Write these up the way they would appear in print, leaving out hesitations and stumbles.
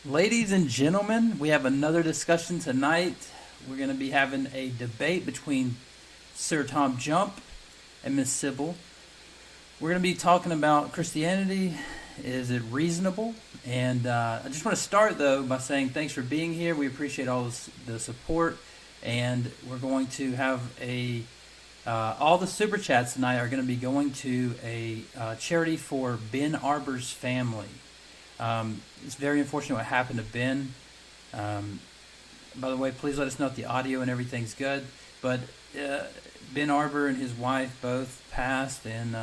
Ladies and gentlemen, we have another discussion tonight. We're going to be having a debate between Sir TJump and Miss Sybil. We're going to be talking about Christianity. Is it reasonable? And I just want to start, though, by saying thanks for being here. We appreciate all the support. And we're going to have all the super chats tonight are going to be going to a charity for Ben Arbor's family. It's very unfortunate what happened to Ben. By the way, please let us know if the audio and everything's good. But Ben Arbor and his wife both passed, and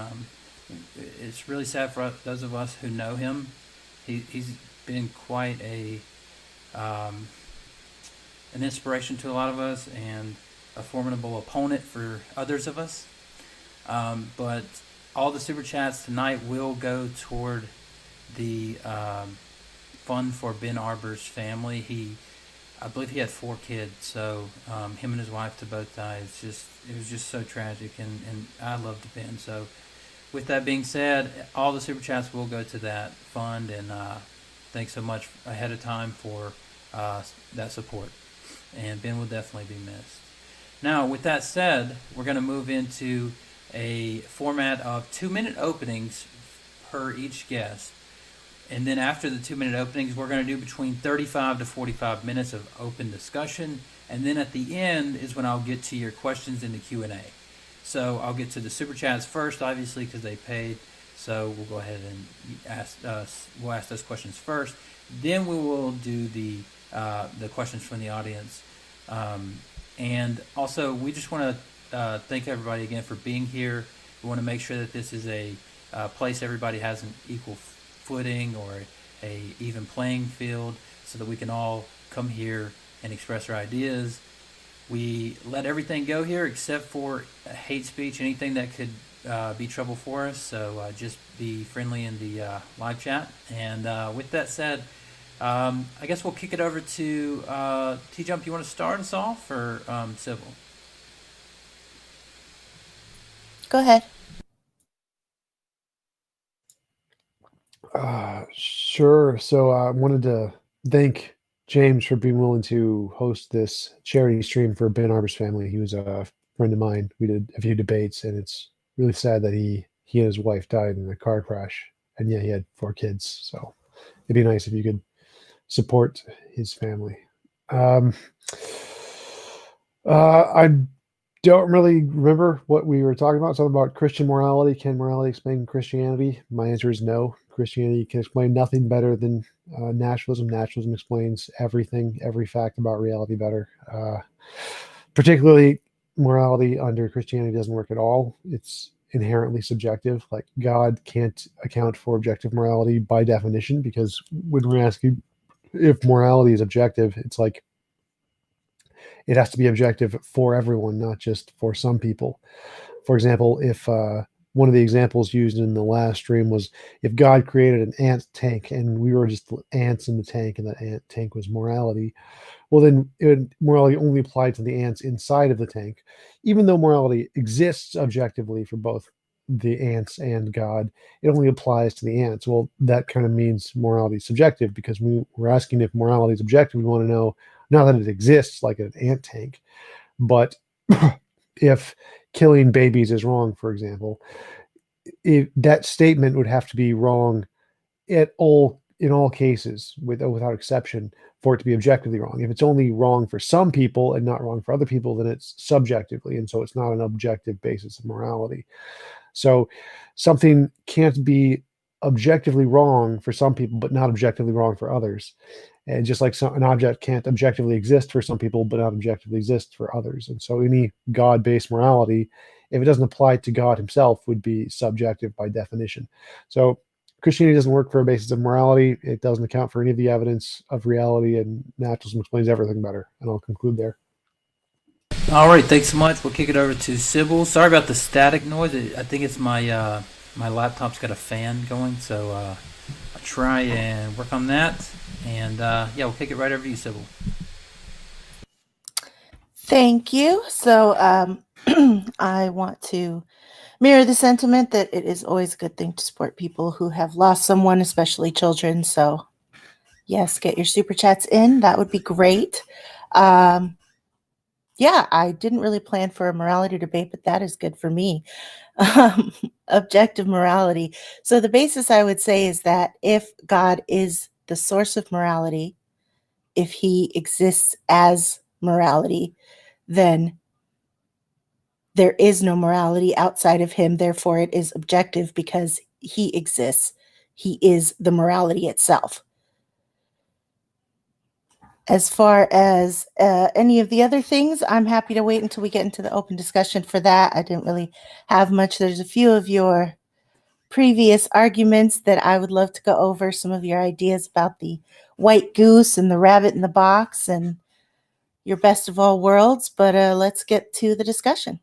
it's really sad for those of us who know him. He's been quite an inspiration to a lot of us and a formidable opponent for others of us. But all the super chats tonight will go toward the fund for Ben Arbor's family. I believe he had 4 kids, so him and his wife to both die. It was just so tragic, and I loved Ben. So, with that being said, all the super chats will go to that fund, and thanks so much ahead of time for that support. And Ben will definitely be missed. Now, with that said, we're going to move into a format of 2-minute openings per each guest. And then after the 2-minute openings, we're going to do between 35 to 45 minutes of open discussion. And then at the end is when I'll get to your questions in the Q&A. So I'll get to the super chats first, obviously, because they paid. So we'll go ahead and ask those questions first. Then we will do the questions from the audience. And also, we just want to thank everybody again for being here. We want to make sure that this is a place everybody has an equal footing or a even playing field, so that we can all come here and express our ideas. We let everything go here except for hate speech, anything that could be trouble for us. So just be friendly in the live chat. And with that said, I guess we'll kick it over to TJump. You want to start us off, or Sybil? Go ahead. Sure. So I wanted to thank James for being willing to host this charity stream for Ben Arbor's family. He was a friend of mine. We did a few debates, and it's really sad that he and his wife died in a car crash. And yeah, he had 4 kids. So it'd be nice if you could support his family. I don't really remember what we were talking about. Something about Christian morality. Can morality explain Christianity? My answer is no. Christianity can explain nothing better than naturalism. Naturalism explains everything, every fact about reality better. Particularly, morality under Christianity doesn't work at all. It's inherently subjective. Like, God can't account for objective morality by definition, because when we're asking if morality is objective, it's like it has to be objective for everyone, not just for some people. For example, if one of the examples used in the last stream was if God created an ant tank and we were just ants in the tank, and that ant tank was morality, well, then morality only applied to the ants inside of the tank. Even though morality exists objectively for both the ants and God, it only applies to the ants. Well, that kind of means morality is subjective, because we're asking if morality is objective. We want to know not that it exists like an ant tank, but if killing babies is wrong, for example, that statement would have to be wrong in all cases, without exception, for it to be objectively wrong. If it's only wrong for some people and not wrong for other people, then it's subjectively, and so it's not an objective basis of morality. So something can't be objectively wrong for some people, but not objectively wrong for others. And just like an object can't objectively exist for some people, but not objectively exist for others. And so any God-based morality, if it doesn't apply to God himself, would be subjective by definition. So Christianity doesn't work for a basis of morality. It doesn't account for any of the evidence of reality, and naturalism explains everything better. And I'll conclude there. All right, thanks so much. We'll kick it over to Sybil. Sorry about the static noise. I think it's my laptop's got a fan going, so I'll try and work on that. And yeah, we'll kick it right over to you, Sybil. Thank you. So I want to mirror the sentiment that it is always a good thing to support people who have lost someone, especially children. So Yes, get your super chats in. That would be great. Yeah, I didn't really plan for a morality debate, but that is good for me. Objective morality. So the basis I would say is that if God is the source of morality, if he exists as morality, then there is no morality outside of him. Therefore, it is objective because he exists. He is the morality itself. As far as any of the other things, I'm happy to wait until we get into the open discussion for that. I didn't really have much. There's a few of your previous arguments that I would love to go over, some of your ideas about the white goose and the rabbit in the box and your best of all worlds, but let's get to the discussion.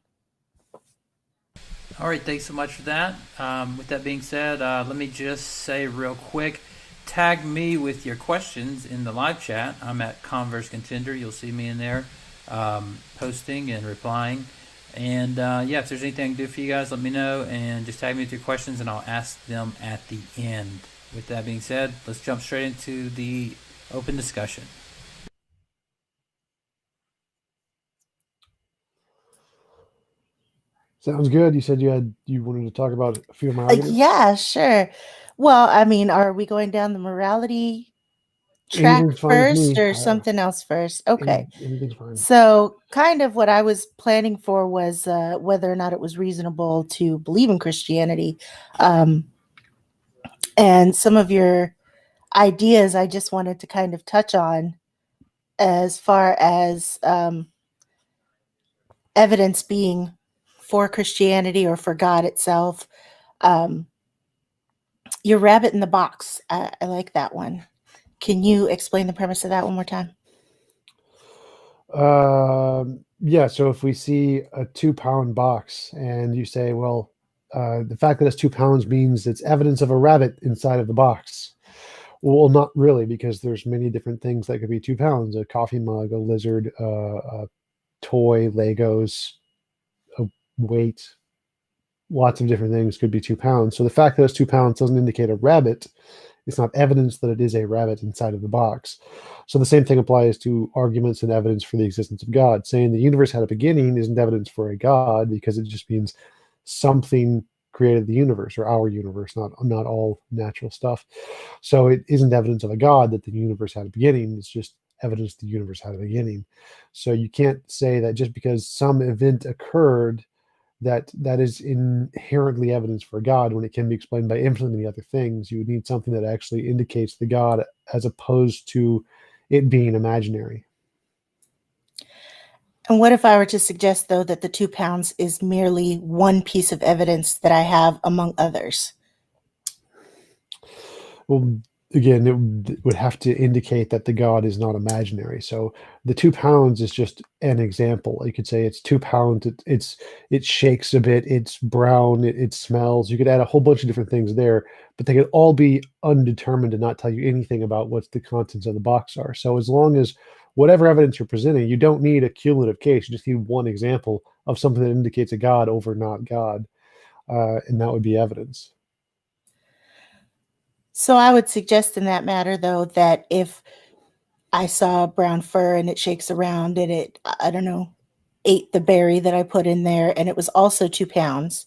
All right, thanks so much for that. With that being said, let me just say real quick, tag me with your questions in the live chat. I'm at Converse Contender. You'll see me in there posting and replying. And yeah, if there's anything I can do for you guys, let me know. And just tag me with your questions, and I'll ask them at the end. With that being said, let's jump straight into the open discussion. Sounds good. You said you wanted to talk about a few of my arguments. Yeah, sure. Well, I mean, are we going down the morality track Anything's fine with first me. or something else first? Okay. Anything's fine. So, kind of what I was planning for was whether or not it was reasonable to believe in Christianity. And some of your ideas I just wanted to kind of touch on as far as evidence being for Christianity or for God itself. Your rabbit in the box. I like that one. Can you explain the premise of that one more time? Yeah, so if we see a 2-pound box and you say, well, the fact that it's 2 pounds means it's evidence of a rabbit inside of the box. Well, not really, because there's many different things that could be 2 pounds: a coffee mug, a lizard, a toy, Legos, a weight, lots of different things could be 2 pounds. So the fact that it's 2 pounds doesn't indicate a rabbit. It's not evidence that it is a rabbit inside of the box. So the same thing applies to arguments and evidence for the existence of God. Saying the universe had a beginning isn't evidence for a God, because it just means something created the universe, or our universe, not all natural stuff. So it isn't evidence of a God that the universe had a beginning. It's just evidence the universe had a beginning. So you can't say that just because some event occurred that is inherently evidence for God, when it can be explained by infinitely many other things. You would need something that actually indicates the God, as opposed to it being imaginary. And what if I were to suggest, though, that the 2 pounds is merely one piece of evidence that I have among others? Well, again, it would have to indicate that the God is not imaginary. So the 2 pounds is just an example. You could say it's 2 pounds. It shakes a bit. It's brown. It smells. You could add a whole bunch of different things there, but they could all be undetermined and not tell you anything about what the contents of the box are. So as long as whatever evidence you're presenting, you don't need a cumulative case. You just need one example of something that indicates a God over not God, and that would be evidence. So I would suggest in that matter, though, that if I saw brown fur and it shakes around and it, I don't know, ate the berry that I put in there, and it was also 2 pounds,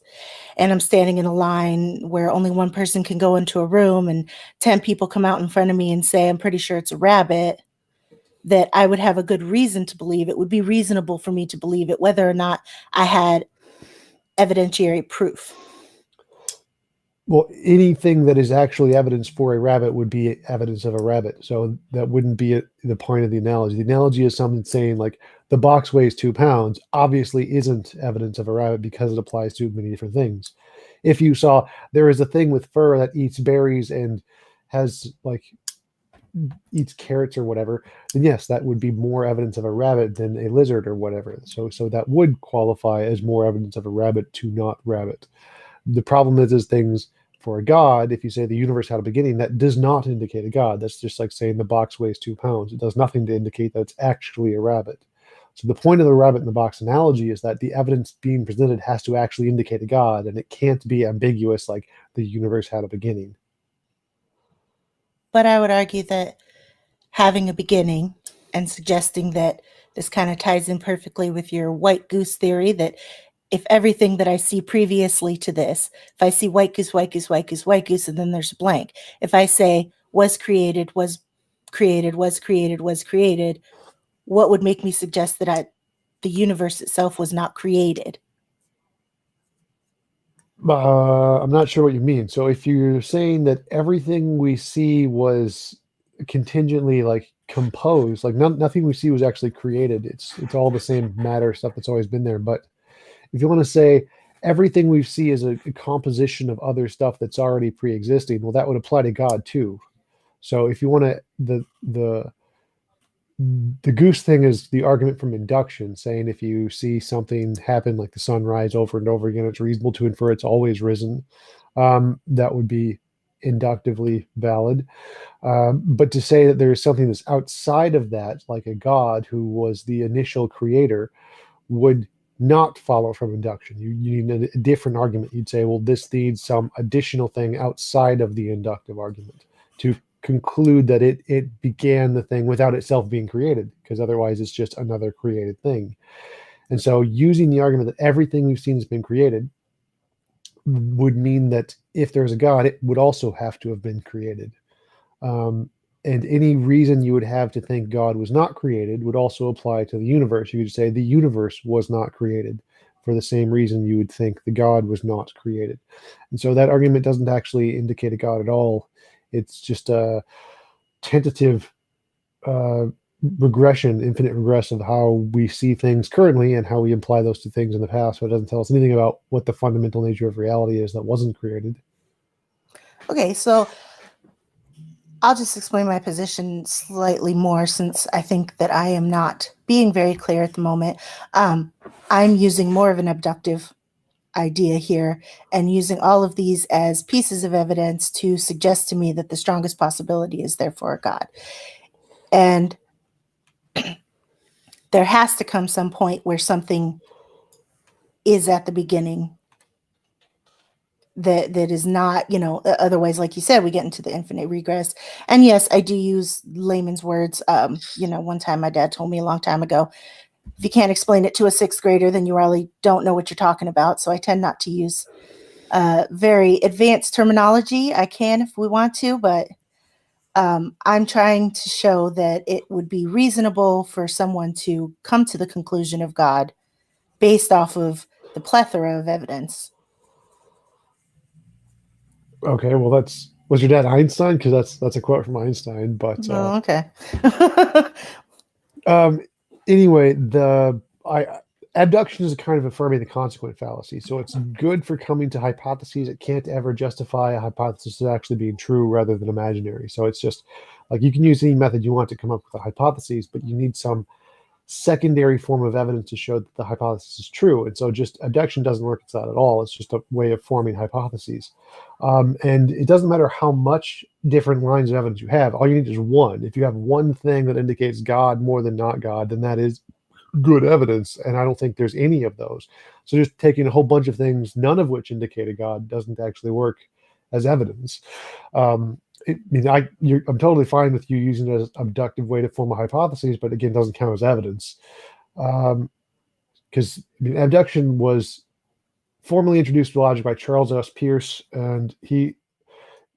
and I'm standing in a line where only one person can go into a room, and 10 people come out in front of me and say, I'm pretty sure it's a rabbit, that I would have a good reason to believe it. Would be reasonable for me to believe it, whether or not I had evidentiary proof. Well, anything that is actually evidence for a rabbit would be evidence of a rabbit. So that wouldn't be the point of the analogy. The analogy is something saying like the box weighs 2 pounds, obviously isn't evidence of a rabbit, because it applies to many different things. If you saw there is a thing with fur that eats berries and has eats carrots or whatever, then yes, that would be more evidence of a rabbit than a lizard or whatever. So that would qualify as more evidence of a rabbit to not rabbit. The problem is things for a God, if you say the universe had a beginning, that does not indicate a God. That's just like saying the box weighs 2 pounds. It does nothing to indicate that it's actually a rabbit. So the point of the rabbit in the box analogy is that the evidence being presented has to actually indicate a God, and it can't be ambiguous like the universe had a beginning. But I would argue that having a beginning and suggesting that this kind of ties in perfectly with your white goose theory, that if everything that I see previously to this, if I see white goose, white goose, white goose, white goose, and then there's a blank, if I say was created, was created, was created, was created, what would make me suggest that the universe itself was not created? I'm not sure what you mean. So if you're saying that everything we see was contingently like composed, like nothing we see was actually created. It's all the same matter stuff that's always been there. But if you want to say everything we see is a composition of other stuff that's already pre-existing, well, that would apply to God too. So if you want to the goose thing is the argument from induction, saying if you see something happen like the sun rise over and over again, it's reasonable to infer it's always risen. That would be inductively valid. But to say that there is something that's outside of that, like a God who was the initial creator, would not follow from induction. You need a different argument. You'd say, well, this needs some additional thing outside of the inductive argument to conclude that it began the thing without itself being created, because otherwise it's just another created thing. And so using the argument that everything we've seen has been created would mean that if there's a God, it would also have to have been created. And any reason you would have to think God was not created would also apply to the universe. You could say the universe was not created for the same reason you would think the God was not created. And so that argument doesn't actually indicate a God at all. It's just a tentative regression, infinite regress of how we see things currently and how we imply those two things in the past. But it doesn't tell us anything about what the fundamental nature of reality is that wasn't created. Okay, so I'll just explain my position slightly more, since I think that I am not being very clear at the moment. I'm using more of an abductive idea here and using all of these as pieces of evidence to suggest to me that the strongest possibility is therefore a God. And there has to come some point where something is at the beginning that is not, otherwise, like you said, we get into the infinite regress. And yes, I do use layman's words. One time my dad told me a long time ago, if you can't explain it to a sixth grader, then you really don't know what you're talking about. So I tend not to use very advanced terminology. I can if we want to, but I'm trying to show that it would be reasonable for someone to come to the conclusion of God based off of the plethora of evidence. Okay, well, was your dad Einstein? Because that's a quote from Einstein. But Oh, okay. anyway, abduction is a kind of affirming the consequent fallacy. So it's good for coming to hypotheses. It can't ever justify a hypothesis as actually being true rather than imaginary. So it's just like you can use any method you want to come up with a hypothesis, but you need some secondary form of evidence to show that the hypothesis is true. And so just abduction doesn't work as that at all. It's just a way of forming hypotheses. And it doesn't matter how much different lines of evidence you have. All you need is one. If you have one thing that indicates God more than not God, then that is good evidence. And I don't think there's any of those. So just taking a whole bunch of things, none of which indicate a God, doesn't actually work as evidence. I'm totally fine with you using it as an abductive way to form a hypothesis, but again, doesn't count as evidence. Because abduction was formally introduced to logic by Charles S. Peirce, and he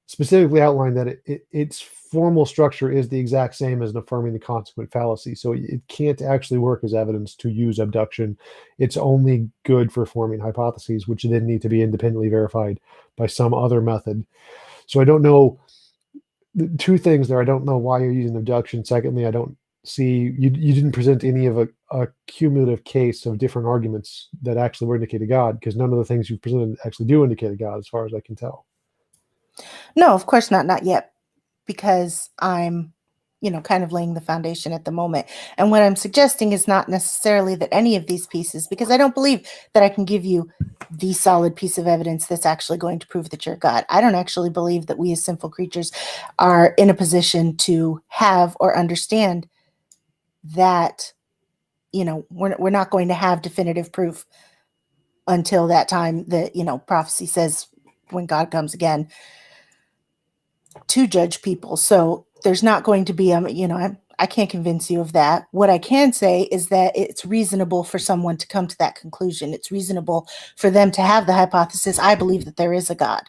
specifically outlined that its formal structure is the exact same as an affirming the consequent fallacy. So it can't actually work as evidence to use abduction. It's only good for forming hypotheses, which then need to be independently verified by some other method. So I don't know. Two things there. I don't know why you're using abduction. Secondly, I don't see you didn't present any of a cumulative case of different arguments that actually were indicate a God, because none of the things you presented actually do indicate a God, as far as I can tell. No, of course not yet, because I'm, kind of laying the foundation at the moment. And what I'm suggesting is not necessarily that any of these pieces, because I don't believe that I can give you the solid piece of evidence that's actually going to prove that you're God. I don't actually believe that we as sinful creatures are in a position to have or understand that, we're not going to have definitive proof until that time that, prophecy says when God comes again to judge people. So there's not going to be, I can't convince you of that. What I can say is that it's reasonable for someone to come to that conclusion. It's reasonable for them to have the hypothesis, I believe that there is a God.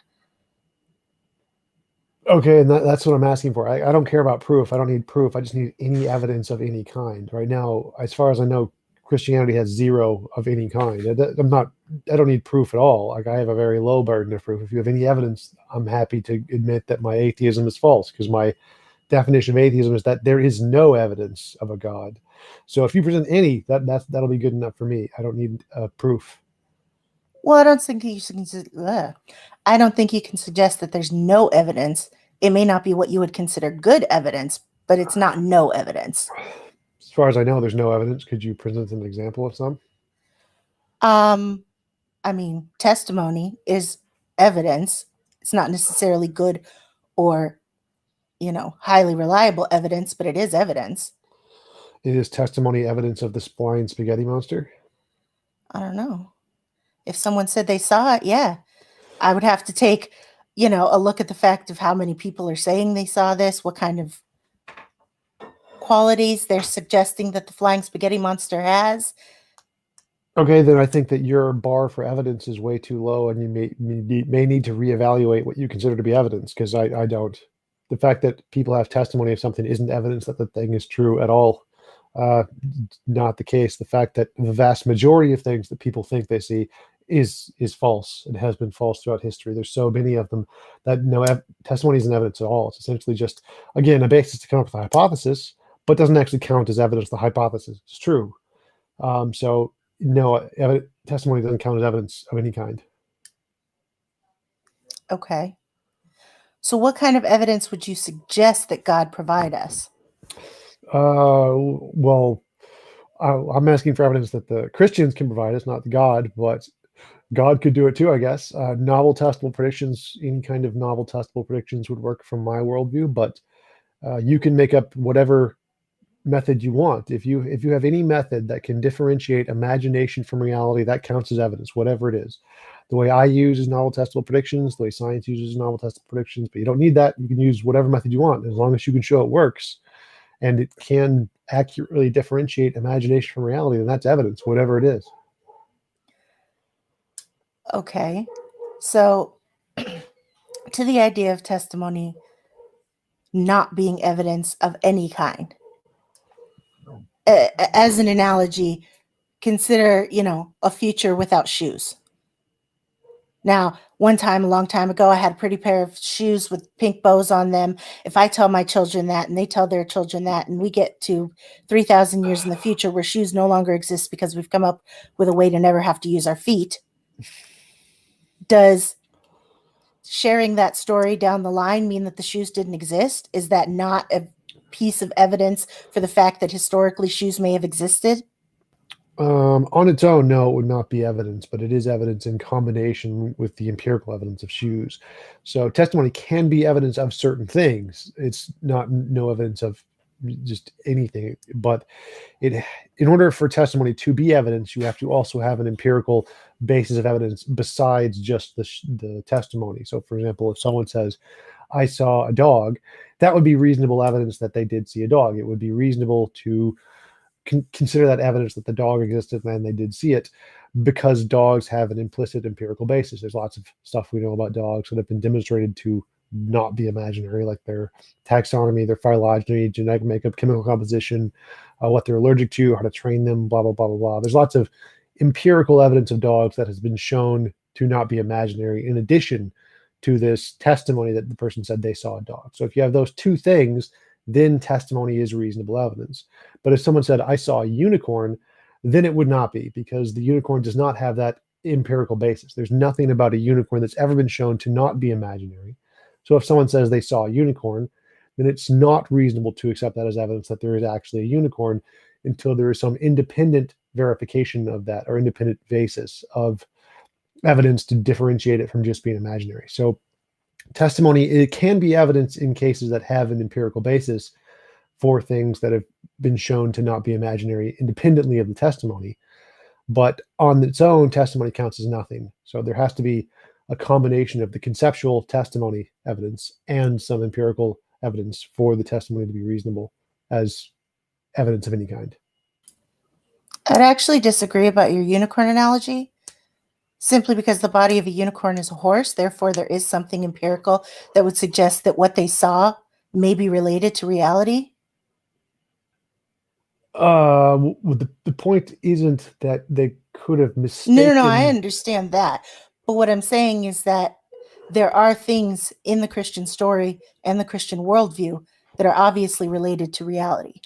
Okay, and that's what I'm asking for. I don't care about proof. I don't need proof. I just need any evidence of any kind. Right now, as far as I know, Christianity has zero of any kind. I don't need proof at all. Like, I have a very low burden of proof. If you have any evidence, I'm happy to admit that my atheism is false, because my definition of atheism is that there is no evidence of a God. So if you present any, that'll be good enough for me. I don't need proof. Well, I don't think I don't think you can suggest that there's no evidence. It may not be what you would consider good evidence, but it's not no evidence. As far as I know, there's no evidence. Could you present an example of some? I mean, testimony is evidence. It's not necessarily good or, highly reliable evidence, but it is evidence. Is testimony evidence of the flying spaghetti monster? I don't know. If someone said they saw it, yeah, I would have to take, a look at the fact of how many people are saying they saw this, what kind of qualities they're suggesting that the flying spaghetti monster has. Okay, then I think that your bar for evidence is way too low, and you may need to reevaluate what you consider to be evidence, because I don't. The fact that people have testimony of something isn't evidence that the thing is true at all. Not the case. The fact that the vast majority of things that people think they see is false. It has been false throughout history. There's so many of them that testimony isn't evidence at all. It's essentially just, again, a basis to come up with a hypothesis, but doesn't actually count as evidence the hypothesis is true. So no, testimony doesn't count as evidence of any kind. Okay. So what kind of evidence would you suggest that God provide us? Well, I'm asking for evidence that the Christians can provide us, not the God, but God could do it too, I guess. Novel testable predictions, any kind of novel testable predictions would work from my worldview, but you can make up whatever method you want. If you have any method that can differentiate imagination from reality, that counts as evidence, whatever it is. The way I use is novel testable predictions. The way science uses novel testable predictions, but you don't need that. You can use whatever method you want, as long as you can show it works and it can accurately differentiate imagination from reality, then that's evidence, whatever it is. Okay. So to the idea of testimony not being evidence of any kind, as an analogy, consider, a future without shoes. Now, one time, a long time ago, I had a pretty pair of shoes with pink bows on them. If I tell my children that and they tell their children that, and we get to 3,000 years in the future where shoes no longer exist because we've come up with a way to never have to use our feet, does sharing that story down the line mean that the shoes didn't exist? Is that not a piece of evidence for the fact that historically shoes may have existed? On its own, no, it would not be evidence, but it is evidence in combination with the empirical evidence of shoes. So testimony can be evidence of certain things. It's not no evidence of just anything, but in order for testimony to be evidence, you have to also have an empirical basis of evidence besides just the testimony. So, for example, if someone says, "I saw a dog," that would be reasonable evidence that they did see a dog. It would be reasonable to consider that evidence that the dog existed and they did see it, because dogs have an implicit empirical basis. There's lots of stuff we know about dogs that have been demonstrated to not be imaginary, like their taxonomy, their phylogeny, genetic makeup, chemical composition, what they're allergic to, how to train them, blah, blah, blah, blah, blah. There's lots of empirical evidence of dogs that has been shown to not be imaginary, in addition to this testimony that the person said they saw a dog. So if you have those two things, then testimony is reasonable evidence. But if someone said, "I saw a unicorn," then it would not be, because the unicorn does not have that empirical basis. There's nothing about a unicorn that's ever been shown to not be imaginary. So if someone says they saw a unicorn, then it's not reasonable to accept that as evidence that there is actually a unicorn until there is some independent verification of that, or independent basis of evidence to differentiate it from just being imaginary. So testimony, it can be evidence in cases that have an empirical basis for things that have been shown to not be imaginary independently of the testimony. But on its own, testimony counts as nothing. So there has to be a combination of the conceptual testimony evidence and some empirical evidence for the testimony to be reasonable as evidence of any kind. I'd actually disagree about your unicorn analogy, simply because the body of a unicorn is a horse. Therefore, there is something empirical that would suggest that what they saw may be related to reality. The point isn't that they could have mistaken. No, I understand that. But what I'm saying is that there are things in the Christian story and the Christian worldview that are obviously related to reality.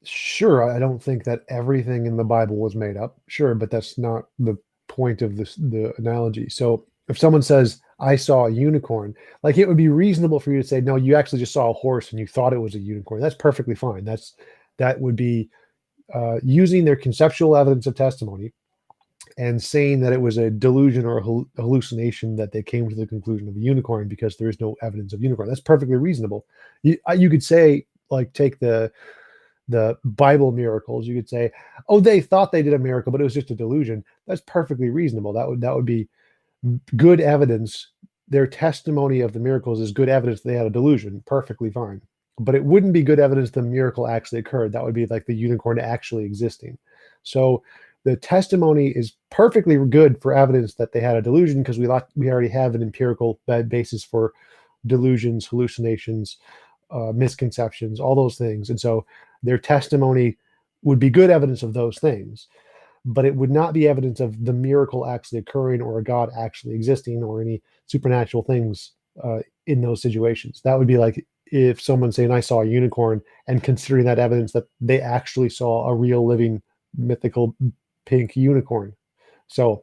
Sure, I don't think that everything in the Bible was made up. Sure, but that's not the point of the analogy. So if someone says, I saw a unicorn, like it would be reasonable for you to say, no, you actually just saw a horse and you thought it was a unicorn. That's perfectly fine. That would be using their conceptual evidence of testimony and saying that it was a delusion or a hallucination that they came to the conclusion of a unicorn because there is no evidence of unicorn. That's perfectly reasonable. You could say, like, take the Bible miracles. You could say, oh, they thought they did a miracle, but it was just a delusion. That's perfectly reasonable. That would be good evidence. Their testimony of the miracles is good evidence they had a delusion. Perfectly fine. But it wouldn't be good evidence the miracle actually occurred. That would be like the unicorn actually existing. So the testimony is perfectly good for evidence that they had a delusion because we already have an empirical basis for delusions, hallucinations, misconceptions, all those things. And so their testimony would be good evidence of those things, but it would not be evidence of the miracle actually occurring or a God actually existing or any supernatural things in those situations. That would be like if someone's saying, I saw a unicorn, and considering that evidence that they actually saw a real living mythical pink unicorn. So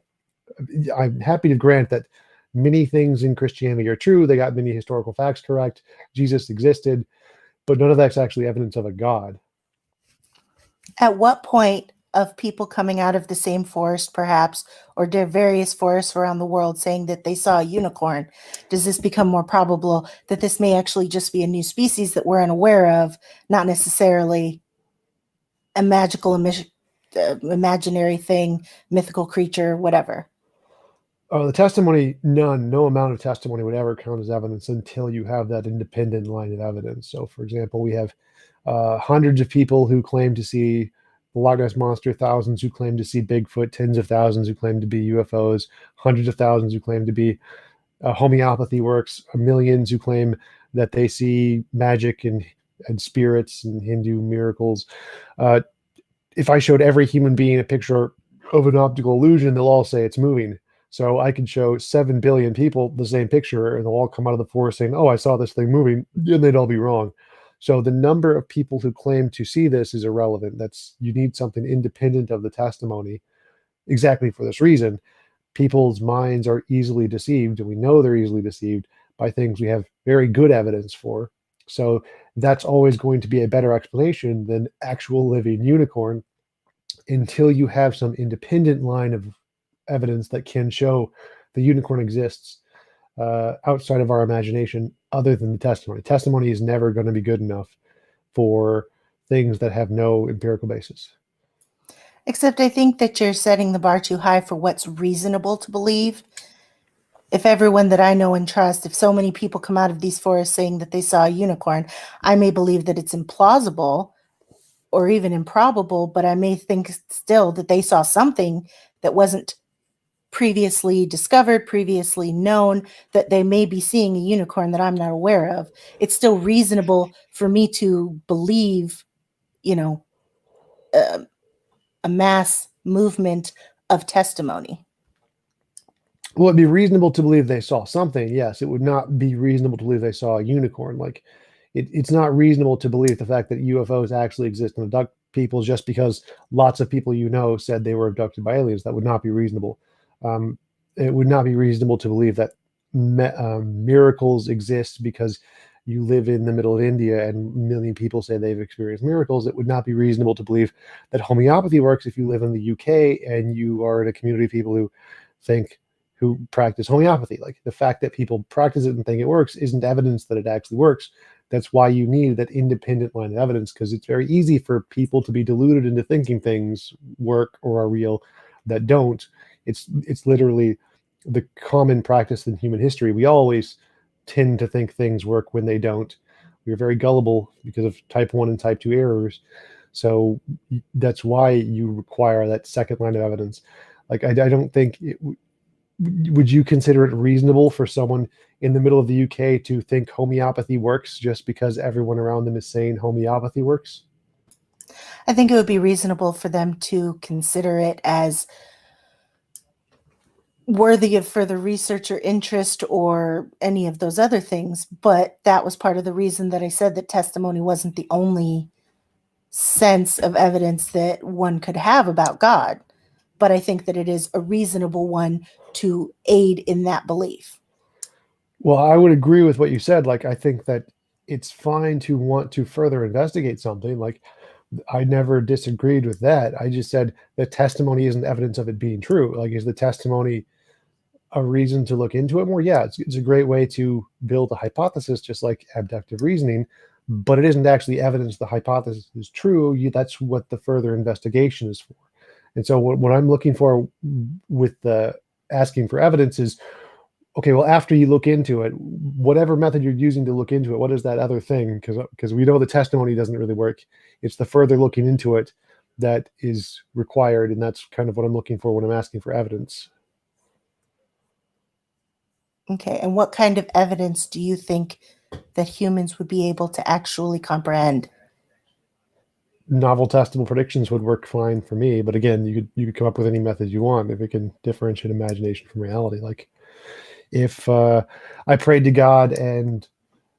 I'm happy to grant that many things in Christianity are true. They got many historical facts correct. Jesus existed, but none of that's actually evidence of a God. At what point of people coming out of the same forest, perhaps, or various forests around the world saying that they saw a unicorn, does this become more probable that this may actually just be a new species that we're unaware of, not necessarily a magical, imaginary thing, mythical creature, whatever? The testimony, no amount of testimony would ever count as evidence until you have that independent line of evidence. So, for example, we have hundreds of people who claim to see the Loch Ness Monster, thousands who claim to see Bigfoot, tens of thousands who claim to be UFOs, hundreds of thousands who claim to be homeopathy works, millions who claim that they see magic and spirits and Hindu miracles. If I showed every human being a picture of an optical illusion, they'll all say it's moving. So I could show 7 billion people the same picture and they'll all come out of the forest saying, oh, I saw this thing moving, and they'd all be wrong. So the number of people who claim to see this is irrelevant. You need something independent of the testimony exactly for this reason. People's minds are easily deceived, and we know they're easily deceived by things we have very good evidence for. So that's always going to be a better explanation than actual living unicorn until you have some independent line of evidence that can show the unicorn exists outside of our imagination other than the testimony. Testimony is never going to be good enough for things that have no empirical basis. Except I think that you're setting the bar too high for what's reasonable to believe. If everyone that I know and trust, if so many people come out of these forests saying that they saw a unicorn, I may believe that it's implausible or even improbable, but I may think still that they saw something that wasn't previously discovered, previously known, that they may be seeing a unicorn that I'm not aware of. It's still reasonable for me to believe, a mass movement of testimony. Well, it'd be reasonable to believe they saw something. Yes, it would not be reasonable to believe they saw a unicorn. Like, it's not reasonable to believe the fact that UFOs actually exist and abduct people just because lots of people said they were abducted by aliens. That would not be reasonable. It would not be reasonable to believe that miracles exist because you live in the middle of India and a million people say they've experienced miracles. It would not be reasonable to believe that homeopathy works if you live in the UK and you are in a community of people who practice homeopathy. Like, the fact that people practice it and think it works isn't evidence that it actually works. That's why you need that independent line of evidence, because it's very easy for people to be deluded into thinking things work or are real that don't. It's literally the common practice in human history. We always tend to think things work when they don't. We're very gullible because of type 1 and type 2 errors. So that's why you require that second line of evidence. Like, I don't think would you consider it reasonable for someone in the middle of the UK to think homeopathy works just because everyone around them is saying homeopathy works? I think it would be reasonable for them to consider it as worthy of further research or interest or any of those other things. But that was part of the reason that I said that testimony wasn't the only sense of evidence that one could have about God. But I think that it is a reasonable one to aid in that belief. Well, I would agree with what you said. Like, I think that it's fine to want to further investigate something. Like, I never disagreed with that. I just said the testimony isn't evidence of it being true. Like, is the testimony a reason to look into it more? Yeah, it's a great way to build a hypothesis, just like abductive reasoning, but it isn't actually evidence the hypothesis is true. That's what the further investigation is for. And so what I'm looking for with the asking for evidence is, okay, well, after you look into it, whatever method you're using to look into it, what is that other thing? Because we know the testimony doesn't really work. It's the further looking into it that is required, and that's kind of what I'm looking for when I'm asking for evidence. Okay, and what kind of evidence do you think that humans would be able to actually comprehend? Novel testable predictions would work fine for me, but again, you could come up with any method you want if it can differentiate imagination from reality. Like, if I prayed to God, and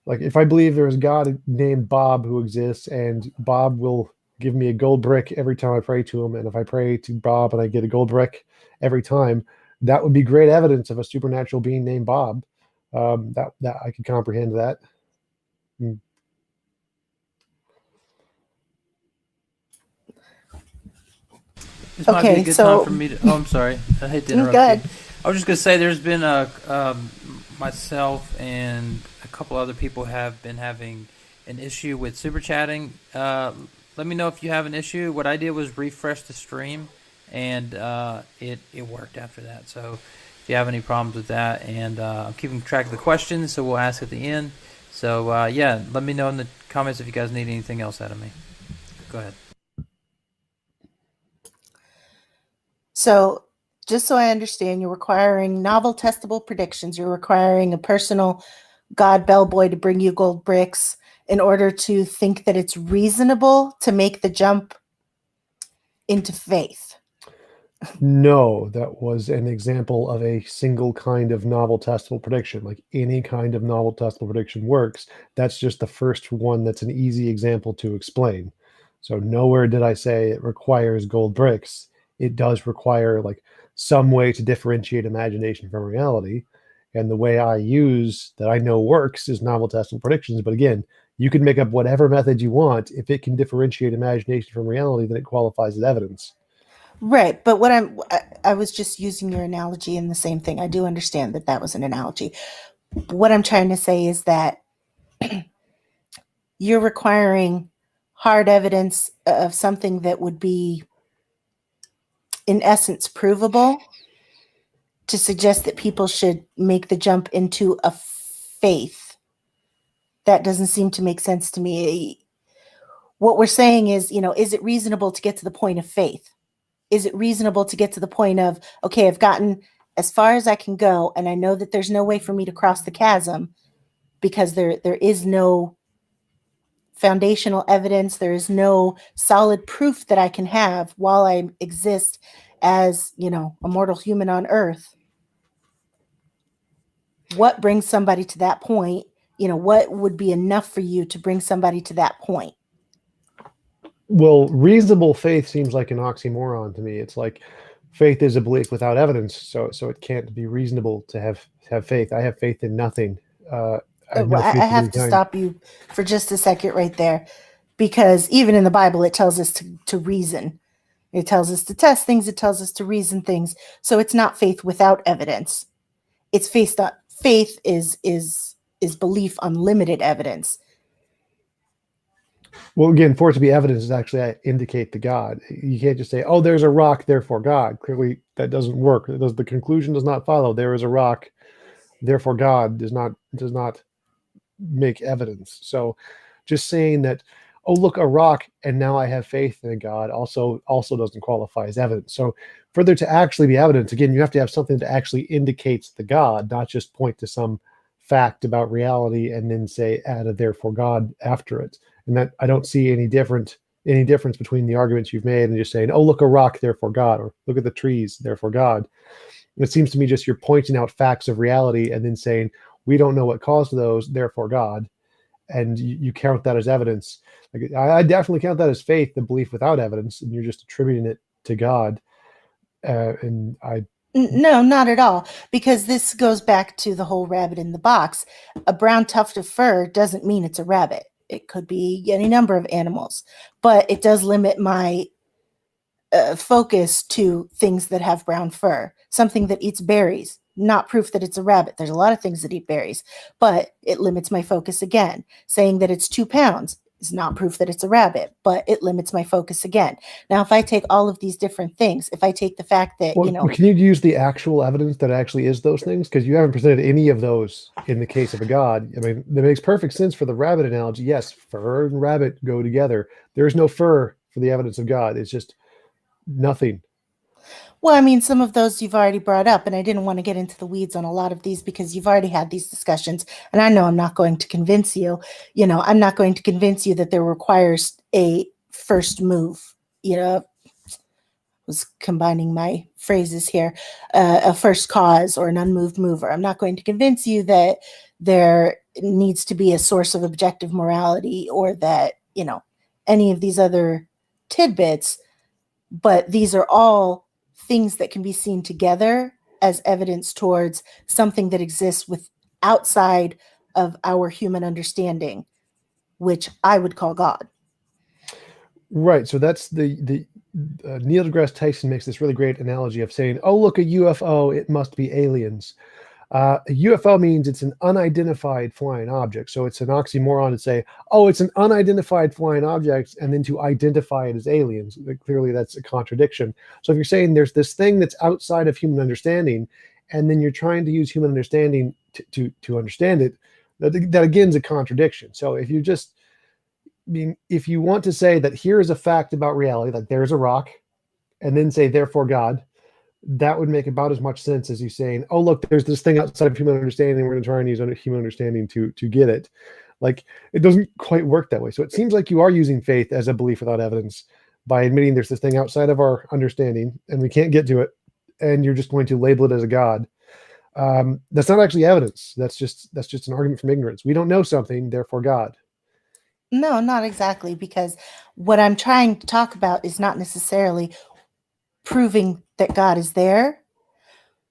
like, if I believe there is a God named Bob who exists, and Bob will give me a gold brick every time I pray to him, and if I pray to Bob and I get a gold brick every time, that would be great evidence of a supernatural being named Bob. That I could comprehend that. This might be a Okay, good so time for me to. Oh, I'm sorry. I hate to interrupt go ahead. you. I was just gonna say there's been myself and a couple other people have been having an issue with super chatting. Let me know if you have an issue. What I did was refresh the stream, and it worked after that. So if you have any problems with that, and I'm keeping track of the questions, so we'll ask at the end. So yeah, let me know in the comments if you guys need anything else out of me. Go ahead. So just so I understand, you're requiring novel testable predictions. You're requiring a personal God bellboy to bring you gold bricks in order to think that it's reasonable to make the jump into faith. No, that was an example of a single kind of novel testable prediction. Like, any kind of novel testable prediction works. That's just the first one that's an easy example to explain. So nowhere did I say it requires gold bricks. It does require like some way to differentiate imagination from reality. And the way I use that I know works is novel testable predictions. But again, you can make up whatever method you want. If it can differentiate imagination from reality, then it qualifies as evidence. Right, but I was just using your analogy in the same thing. I do understand that that was an analogy. What I'm trying to say is that you're requiring hard evidence of something that would be, in essence, provable to suggest that people should make the jump into a faith. That doesn't seem to make sense to me. What we're saying is, is it reasonable to get to the point of faith? Is it reasonable to get to the point of, okay, I've gotten as far as I can go, and I know that there's no way for me to cross the chasm because there is no foundational evidence. There is no solid proof that I can have while I exist as, a mortal human on earth. What brings somebody to that point? What would be enough for you to bring somebody to that point? Well, reasonable faith seems like an oxymoron to me. It's like faith is a belief without evidence, so it can't be reasonable to have faith. I have faith in nothing. I have to stop you for just a second right there, because even in the Bible, it tells us to reason. It tells us to test things. It tells us to reason things. So it's not faith without evidence. It's faith. Faith is belief on limited evidence. Well, again, for it to be evidence is actually indicate the God. You can't just say, "Oh, there's a rock, therefore God." Clearly, that doesn't work. The conclusion does not follow. There is a rock, therefore God does not make evidence. So just saying that, oh, look, a rock, and now I have faith in a God also doesn't qualify as evidence. So for there to actually be evidence, again, you have to have something that actually indicates the God, not just point to some fact about reality and then say add a therefore God after it. And that I don't see any difference between the arguments you've made and just saying, oh, look, a rock, therefore God, or look at the trees, therefore God. It seems to me just you're pointing out facts of reality and then saying, we don't know what caused those, therefore God. And you count that as evidence. Like, I definitely count that as faith, the belief without evidence, and you're just attributing it to God. No, not at all, because this goes back to the whole rabbit in the box. A brown tuft of fur doesn't mean it's a rabbit. It could be any number of animals, but it does limit my focus to things that have brown fur. Something that eats berries, not proof that it's a rabbit. There's a lot of things that eat berries, but it limits my focus again. Saying that it's 2 pounds is not proof that it's a rabbit, but it limits my focus again. Now, if I take all of these different things, if I take the fact that, can you use the actual evidence that actually is those things? Because you haven't presented any of those in the case of a God. I mean, that makes perfect sense for the rabbit analogy. Yes, fur and rabbit go together. There is no fur for the evidence of God. It's just nothing. Well, I mean, some of those you've already brought up, and I didn't want to get into the weeds on a lot of these because you've already had these discussions, and I know I'm not going to convince you. I'm not going to convince you that there requires a first move. Was combining my phrases here, a first cause or an unmoved mover. I'm not going to convince you that there needs to be a source of objective morality or that, any of these other tidbits, but these are all things that can be seen together as evidence towards something that exists with outside of our human understanding, which I would call God. Right. So that's the Neil deGrasse Tyson makes this really great analogy of saying, oh, look, a UFO, it must be aliens. A UFO means it's an unidentified flying object. So it's an oxymoron to say, oh, it's an unidentified flying object, and then to identify it as aliens. Clearly, that's a contradiction. So if you're saying there's this thing that's outside of human understanding, and then you're trying to use human understanding to understand it, that again is a contradiction. So if you just, if you want to say that here is a fact about reality, like there's a rock, and then say, therefore God, that would make about as much sense as you saying, oh, look, there's this thing outside of human understanding. We're going to try and use human understanding to get it. Like, it doesn't quite work that way. So it seems like you are using faith as a belief without evidence by admitting there's this thing outside of our understanding and we can't get to it. And you're just going to label it as a God. That's not actually evidence. That's just an argument from ignorance. We don't know something, therefore God. No, not exactly, because what I'm trying to talk about is not necessarily proving that God is there,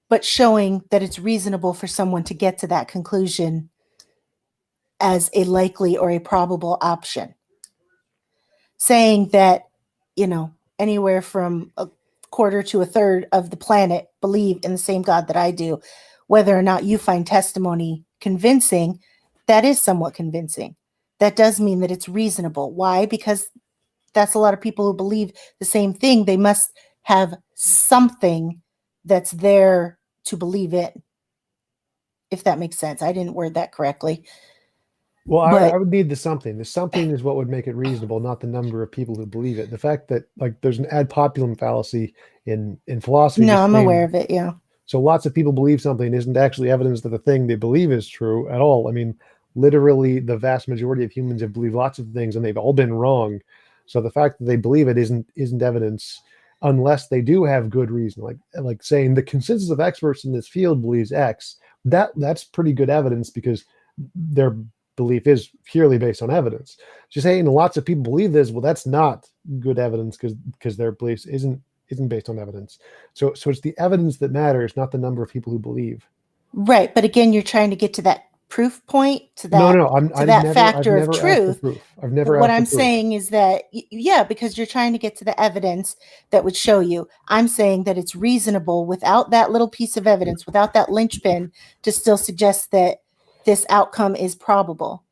but showing that it's reasonable for someone to get to that conclusion as a likely or a probable option. Saying that, anywhere from a quarter to a third of the planet believe in the same God that I do, whether or not you find testimony convincing, that is somewhat convincing. That does mean that it's reasonable. Why? Because that's a lot of people who believe the same thing. They must have something that's there to believe in, if that makes sense. I didn't word that correctly. Well, I would need the something. The something is what would make it reasonable, not the number of people who believe it. The fact that, like, there's an ad populum fallacy in philosophy. No, I'm aware of it, yeah. So lots of people believe something isn't actually evidence that the thing they believe is true at all. I mean, literally the vast majority of humans have believed lots of things and they've all been wrong. So the fact that they believe it isn't evidence unless they do have good reason. Like saying the consensus of experts in this field believes X. That's pretty good evidence because their belief is purely based on evidence. Just saying lots of people believe this, well, that's not good evidence because their beliefs isn't based on evidence. So it's the evidence that matters, not the number of people who believe. Right, but again, you're trying to get to that proof point, to that factor of truth. I've never. What I'm saying is that, yeah, because you're trying to get to the evidence that would show you. I'm saying that it's reasonable without that little piece of evidence, without that linchpin, to still suggest that this outcome is probable.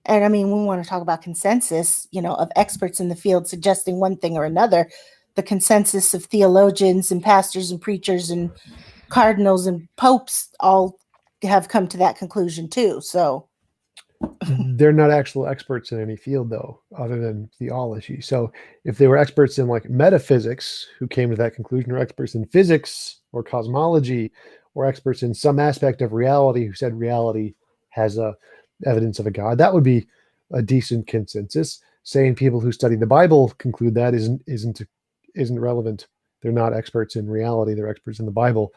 And I mean, we want to talk about consensus, of experts in the field suggesting one thing or another. The consensus of theologians and pastors and preachers and cardinals and popes all have come to that conclusion too. So, they're not actual experts in any field though, other than theology. So if they were experts in like metaphysics who came to that conclusion, or experts in physics or cosmology, or experts in some aspect of reality who said reality has a evidence of a God, that would be a decent consensus. Saying people who study the Bible conclude that isn't relevant. They're not experts in reality, they're experts in the Bible.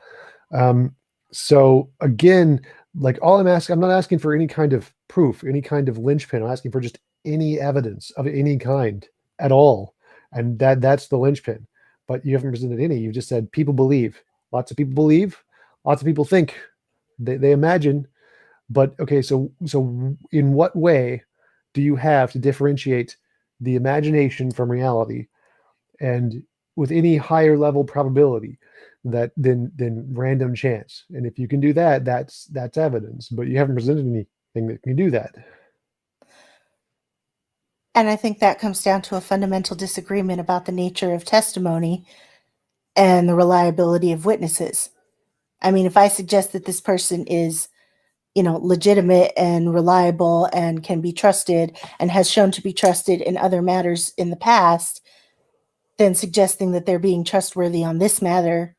So again, like all I'm not asking for any kind of proof, any kind of linchpin. I'm asking for just any evidence of any kind at all. And that's the linchpin. But you haven't presented any. You've just said people believe. Lots of people believe. Lots of people think. They imagine. But okay, so in what way do you have to differentiate the imagination from reality, and with any higher level probability that than random chance? And if you can do that, that's evidence. But you haven't presented anything that can do that. And I think that comes down to a fundamental disagreement about the nature of testimony and the reliability of witnesses. I mean, if I suggest that this person is, legitimate and reliable and can be trusted and has shown to be trusted in other matters in the past, then suggesting that they're being trustworthy on this matter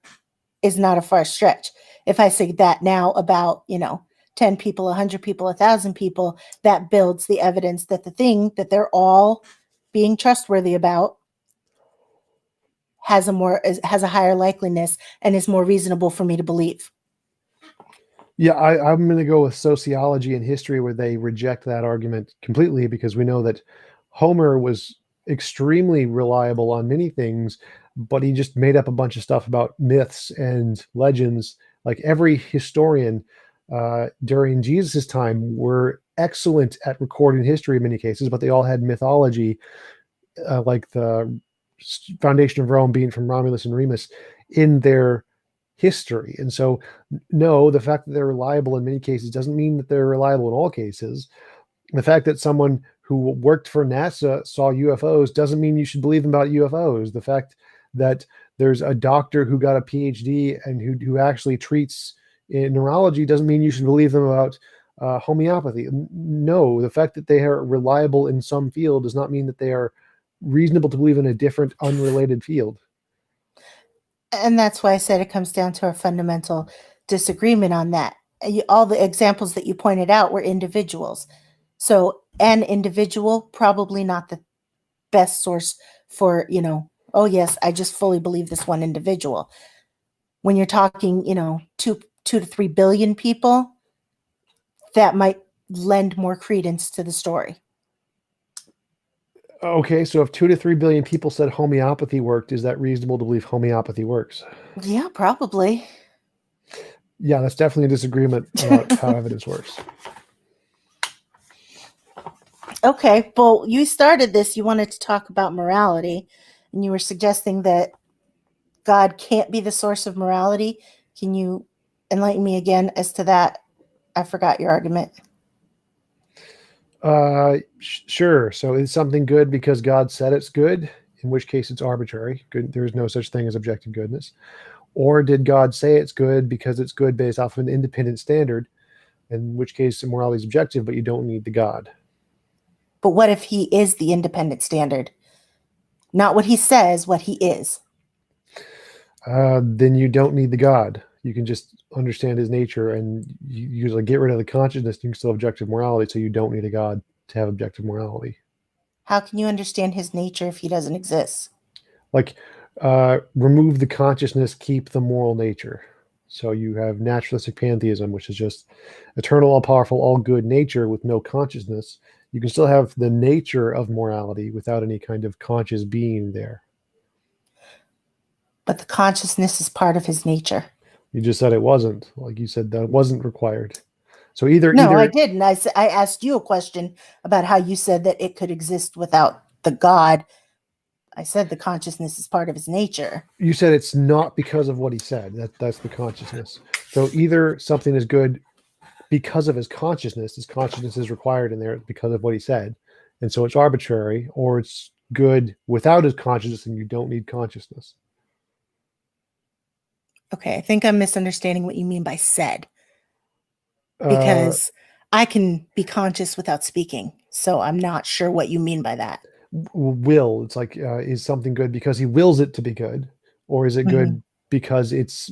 is not a far stretch. If I say that now about, 10 people, 100 people, 1,000 people, that builds the evidence that the thing that they're all being trustworthy about has a higher likeliness and is more reasonable for me to believe. Yeah, I'm going to go with sociology and history, where they reject that argument completely, because we know that Homer was extremely reliable on many things, but he just made up a bunch of stuff about myths and legends. Like every historian during Jesus' time were excellent at recording history in many cases, but they all had mythology, like the foundation of Rome being from Romulus and Remus, in their history. And so, no, the fact that they're reliable in many cases doesn't mean that they're reliable in all cases. The fact that someone who worked for NASA saw UFOs doesn't mean you should believe them about UFOs. The fact that there's a doctor who got a PhD and who actually treats in neurology doesn't mean you should believe them about homeopathy. No, the fact that they are reliable in some field does not mean that they are reasonable to believe in a different, unrelated field. And that's why I said it comes down to a fundamental disagreement on that. All the examples that you pointed out were individuals. So an individual, probably not the best source for, oh yes, I just fully believe this one individual. When you're talking, 2 to 3 billion people, that might lend more credence to the story. Okay, so if 2 to 3 billion people said homeopathy worked, is that reasonable to believe homeopathy works? Yeah, probably. Yeah, that's definitely a disagreement about how evidence works. Okay, well, you started this, you wanted to talk about morality, and you were suggesting that God can't be the source of morality. Can you enlighten me again as to that? I forgot your argument. Sure. So is something good because God said it's good, in which case it's arbitrary. Good, there is no such thing as objective goodness. Or did God say it's good because it's good based off of an independent standard, in which case morality is objective, but you don't need the God. But what if he is the independent standard? Not what he says, what he is. Then you don't need the God. You can just understand his nature, and you usually get rid of the consciousness. You can still have objective morality, so you don't need a God to have objective morality. How can you understand his nature if he doesn't exist? Like, remove the consciousness, keep the moral nature. So you have naturalistic pantheism, which is just eternal, all-powerful, all-good nature with no consciousness. You can still have the nature of morality without any kind of conscious being there. But the consciousness is part of his nature. You just said it wasn't. Like you said, that wasn't required. So No, I didn't. I asked you a question about how you said that it could exist without the God. I said the consciousness is part of his nature. You said it's not because of what he said. That's the consciousness. So either something is good because of his consciousness is required in there because of what he said, and so it's arbitrary, or it's good without his consciousness and you don't need consciousness. Okay, I think I'm misunderstanding what you mean by said. Because I can be conscious without speaking. So I'm not sure what you mean by that. Will, it's like, is something good because he wills it to be good, or is it good because it's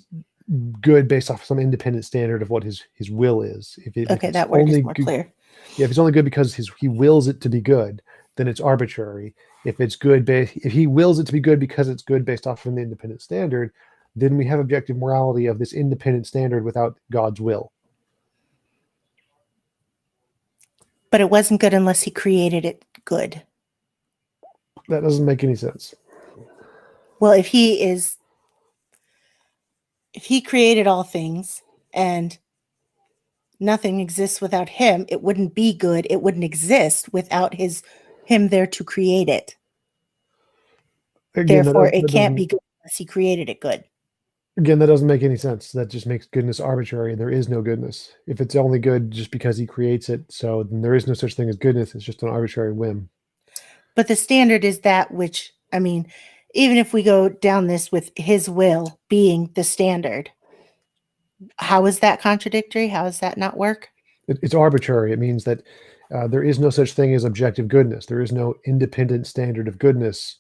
good based off some independent standard of what his will is? If Okay, it's that word is only more good, clear. yeah, if it's only good because he wills it to be good, then it's arbitrary. If it's good, if he wills it to be good because it's good based off of an independent standard, then we have objective morality of this independent standard without God's will. But it wasn't good unless he created it good. That doesn't make any sense. Well, if he created all things and nothing exists without him, it wouldn't be good. It wouldn't exist without him there to create it. Again, Therefore, it can't be good unless he created it good. Again, that doesn't make any sense. That just makes goodness arbitrary. There is no goodness. If it's only good just because he creates it, so then there is no such thing as goodness. It's just an arbitrary whim. But the standard is that which, I mean, even if we go down this with his will being the standard, how is that contradictory? How does that not work? It's arbitrary. It means that there is no such thing as objective goodness. There is no independent standard of goodness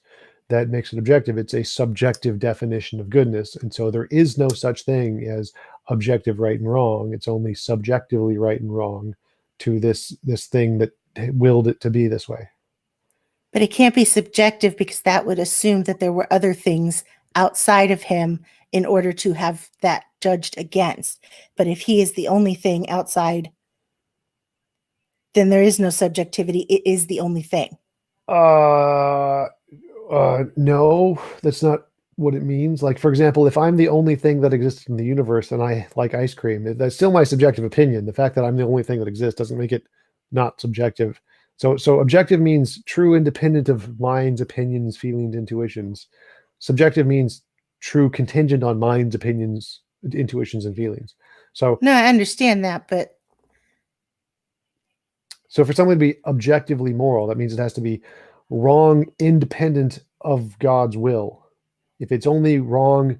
that makes it objective. It's a subjective definition of goodness. And so there is no such thing as objective right and wrong. It's only subjectively right and wrong to this thing that willed it to be this way. But it can't be subjective because that would assume that there were other things outside of him in order to have that judged against. But if he is the only thing outside, then there is no subjectivity. It is the only thing. No, that's not what it means. Like, for example, if I'm the only thing that exists in the universe and I like ice cream, that's still my subjective opinion. The fact that I'm the only thing that exists doesn't make it not subjective. So objective means true, independent of minds, opinions, feelings, intuitions. Subjective means true, contingent on minds, opinions, intuitions, and feelings. So No, I understand that, but so for something to be objectively moral, that means it has to be wrong, independent of God's will. If it's only wrong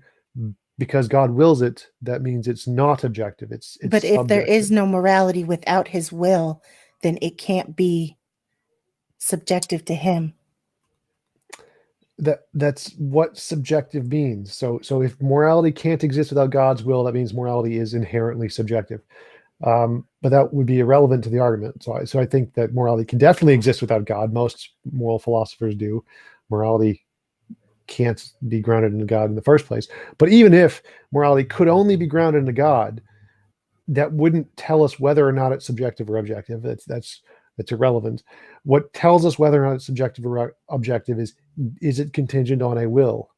because God wills it, that means it's not objective. It's but if there subjective. is no morality without his will, then it can't be subjective to him. That's what subjective means. So if morality can't exist without God's will, that means morality is inherently subjective. But that would be irrelevant to the argument. So I think that morality can definitely exist without God. Most moral philosophers do. Morality can't be grounded in God in the first place. But even if morality could only be grounded in God, that wouldn't tell us whether or not it's subjective or objective. That's irrelevant. What tells us whether or not it's subjective or objective is it contingent on a will,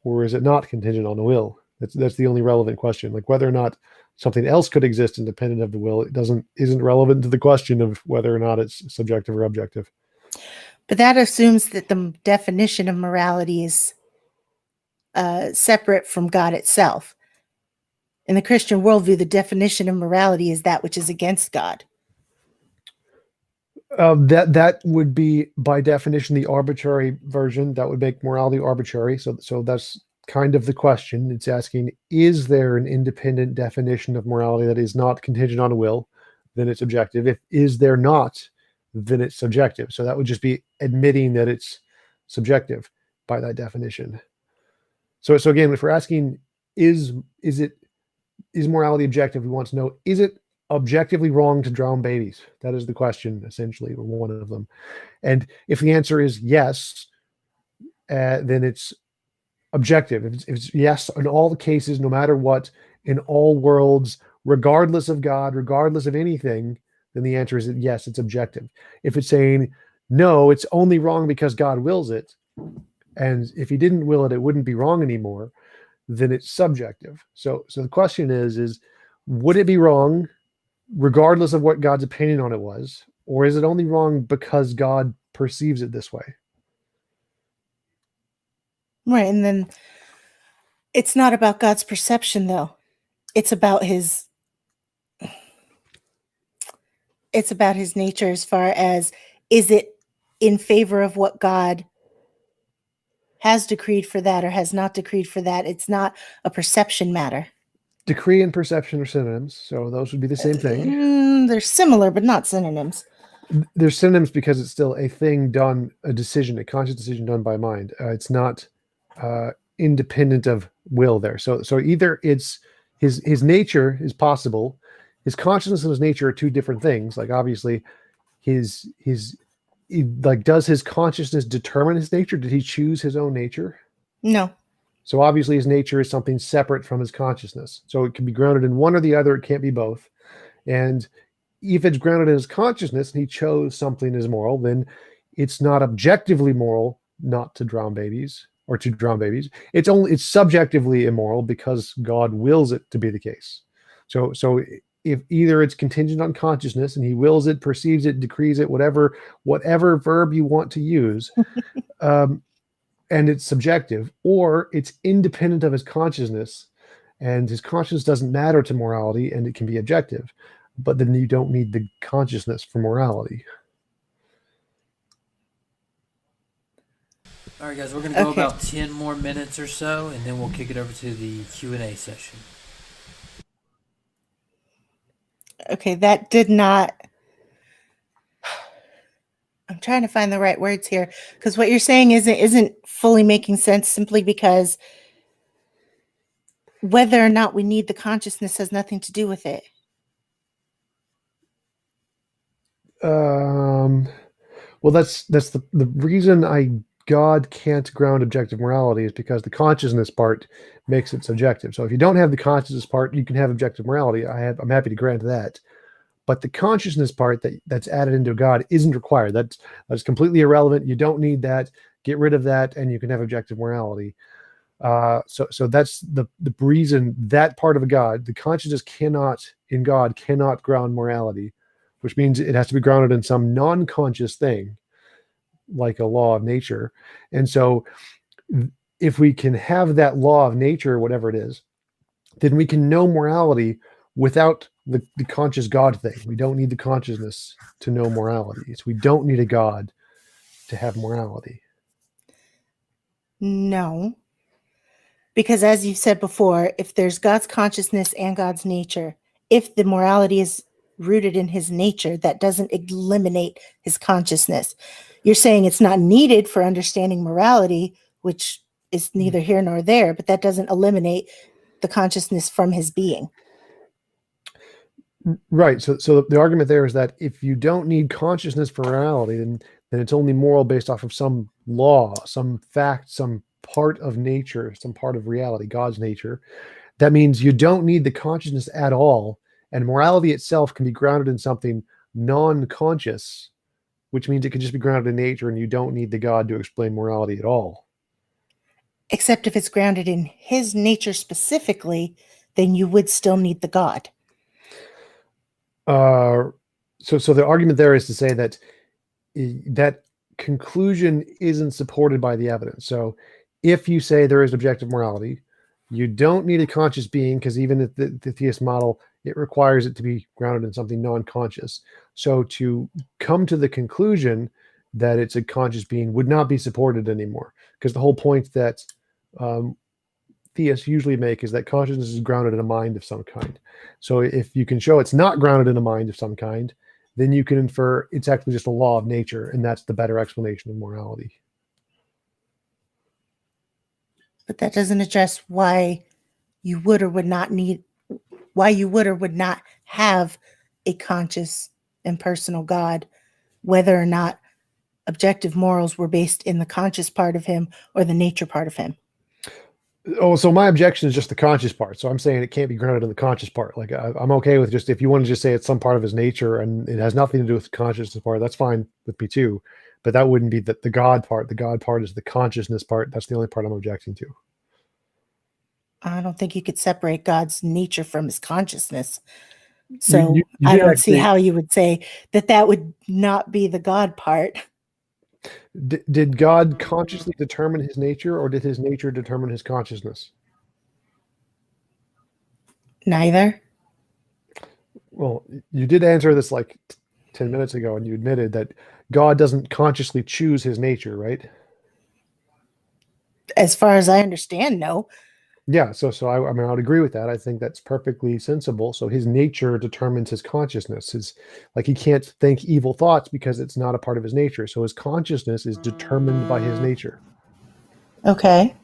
or is it not contingent on a will? That's the only relevant question. Like whether or not something else could exist independent of the will, isn't relevant to the question of whether or not it's subjective or objective. But that assumes that the definition of morality is separate from God itself. In the Christian worldview, the definition of morality is that which is against God. That would be by definition the arbitrary version. That would make morality arbitrary. So that's kind of the question. It's asking, is there an independent definition of morality that is not contingent on a will? Then it's objective. If is there not, then it's subjective. So that would just be admitting that it's subjective by that definition. So again, if we're asking, is morality objective, we want to know, is it objectively wrong to drown babies? That is the question, essentially, or one of them. And if the answer is yes, then it's objective. If it's yes in all the cases, no matter what, in all worlds, regardless of God, regardless of anything, then the answer is yes, it's objective. If it's saying no, it's only wrong because God wills it, and if he didn't will it, it wouldn't be wrong anymore, then it's subjective. So the question is would it be wrong regardless of what God's opinion on it was, or is it only wrong because God perceives it this way? Right. And then it's not about God's perception, though. It's about his nature, as far as, is it in favor of what God has decreed for that or has not decreed for that? It's not a perception matter. decree and perception are synonyms, so those would be the same thing. They're similar, but not synonyms. They're synonyms because it's still a thing done, a decision, a conscious decision done by mind. It's not independent of will there. So either it's his nature is possible, his consciousness and his nature are two different things. Like obviously, does his consciousness determine his nature? Did he choose his own nature? No. So obviously, his nature is something separate from his consciousness. So it can be grounded in one or the other. It can't be both. And if it's grounded in his consciousness and he chose something as moral, then it's not objectively moral not to drown babies or to drown babies. It's subjectively immoral because God wills it to be the case. So if either it's contingent on consciousness and he wills it, perceives it, decrees it, whatever verb you want to use, and it's subjective, or it's independent of his consciousness and his consciousness doesn't matter to morality and it can be objective. But then you don't need the consciousness for morality. All right, guys, we're going to go about 10 more minutes or so, and then we'll kick it over to the Q&A session. Okay, that did not... I'm trying to find the right words here, because what you're saying isn't fully making sense simply because whether or not we need the consciousness has nothing to do with it. Well, that's the reason God can't ground objective morality is because the consciousness part makes it subjective. So if you don't have the consciousness part, you can have objective morality. I'm happy to grant that. But the consciousness part that's added into God isn't required. That's completely irrelevant. You don't need that. Get rid of that, and you can have objective morality. So that's the reason that part of a God, the consciousness in God cannot ground morality, which means it has to be grounded in some non-conscious thing, like a law of nature. And so if we can have that law of nature, whatever it is, then we can know morality without the conscious God thing. We don't need the consciousness to know morality. So we don't need a God to have morality. No. Because as you've said before, if there's God's consciousness and God's nature, if the morality is rooted in his nature, that doesn't eliminate his consciousness. You're saying it's not needed for understanding morality, which is neither here nor there, but that doesn't eliminate the consciousness from his being. Right. So the argument there is that if you don't need consciousness for morality, then it's only moral based off of some law, some fact, some part of nature, some part of reality, God's nature. That means you don't need the consciousness at all. And morality itself can be grounded in something non-conscious, which means it can just be grounded in nature and you don't need the God to explain morality at all. Except if it's grounded in his nature specifically, then you would still need the God. So the argument there is to say that that conclusion isn't supported by the evidence. So if you say there is objective morality, you don't need a conscious being, because even if the theist model, it requires it to be grounded in something non-conscious. So to come to the conclusion that it's a conscious being would not be supported anymore, because the whole point that theists usually make is that consciousness is grounded in a mind of some kind. So if you can show it's not grounded in a mind of some kind, then you can infer it's actually just a law of nature, and that's the better explanation of morality. But that doesn't address why you would or would not have a conscious and personal God, whether or not objective morals were based in the conscious part of him or the nature part of him. Oh, so my objection is just the conscious part. So I'm saying it can't be grounded in the conscious part. Like I'm okay with just, if you want to just say it's some part of his nature and it has nothing to do with the consciousness part, that's fine with me too. But that wouldn't be the God part. The God part is the consciousness part. That's the only part I'm objecting to. I don't think you could separate God's nature from his consciousness. So You I don't actually see how you would say that would not be the God part. Did God consciously determine his nature, or did his nature determine his consciousness? Neither. Well, you did answer this like 10 minutes ago, and you admitted that God doesn't consciously choose his nature, right? As far as I understand, no. Yeah, I mean, I would agree with that. I think that's perfectly sensible. So his nature determines his consciousness. His like he can't think evil thoughts because it's not a part of his nature. So his consciousness is determined by his nature. Okay.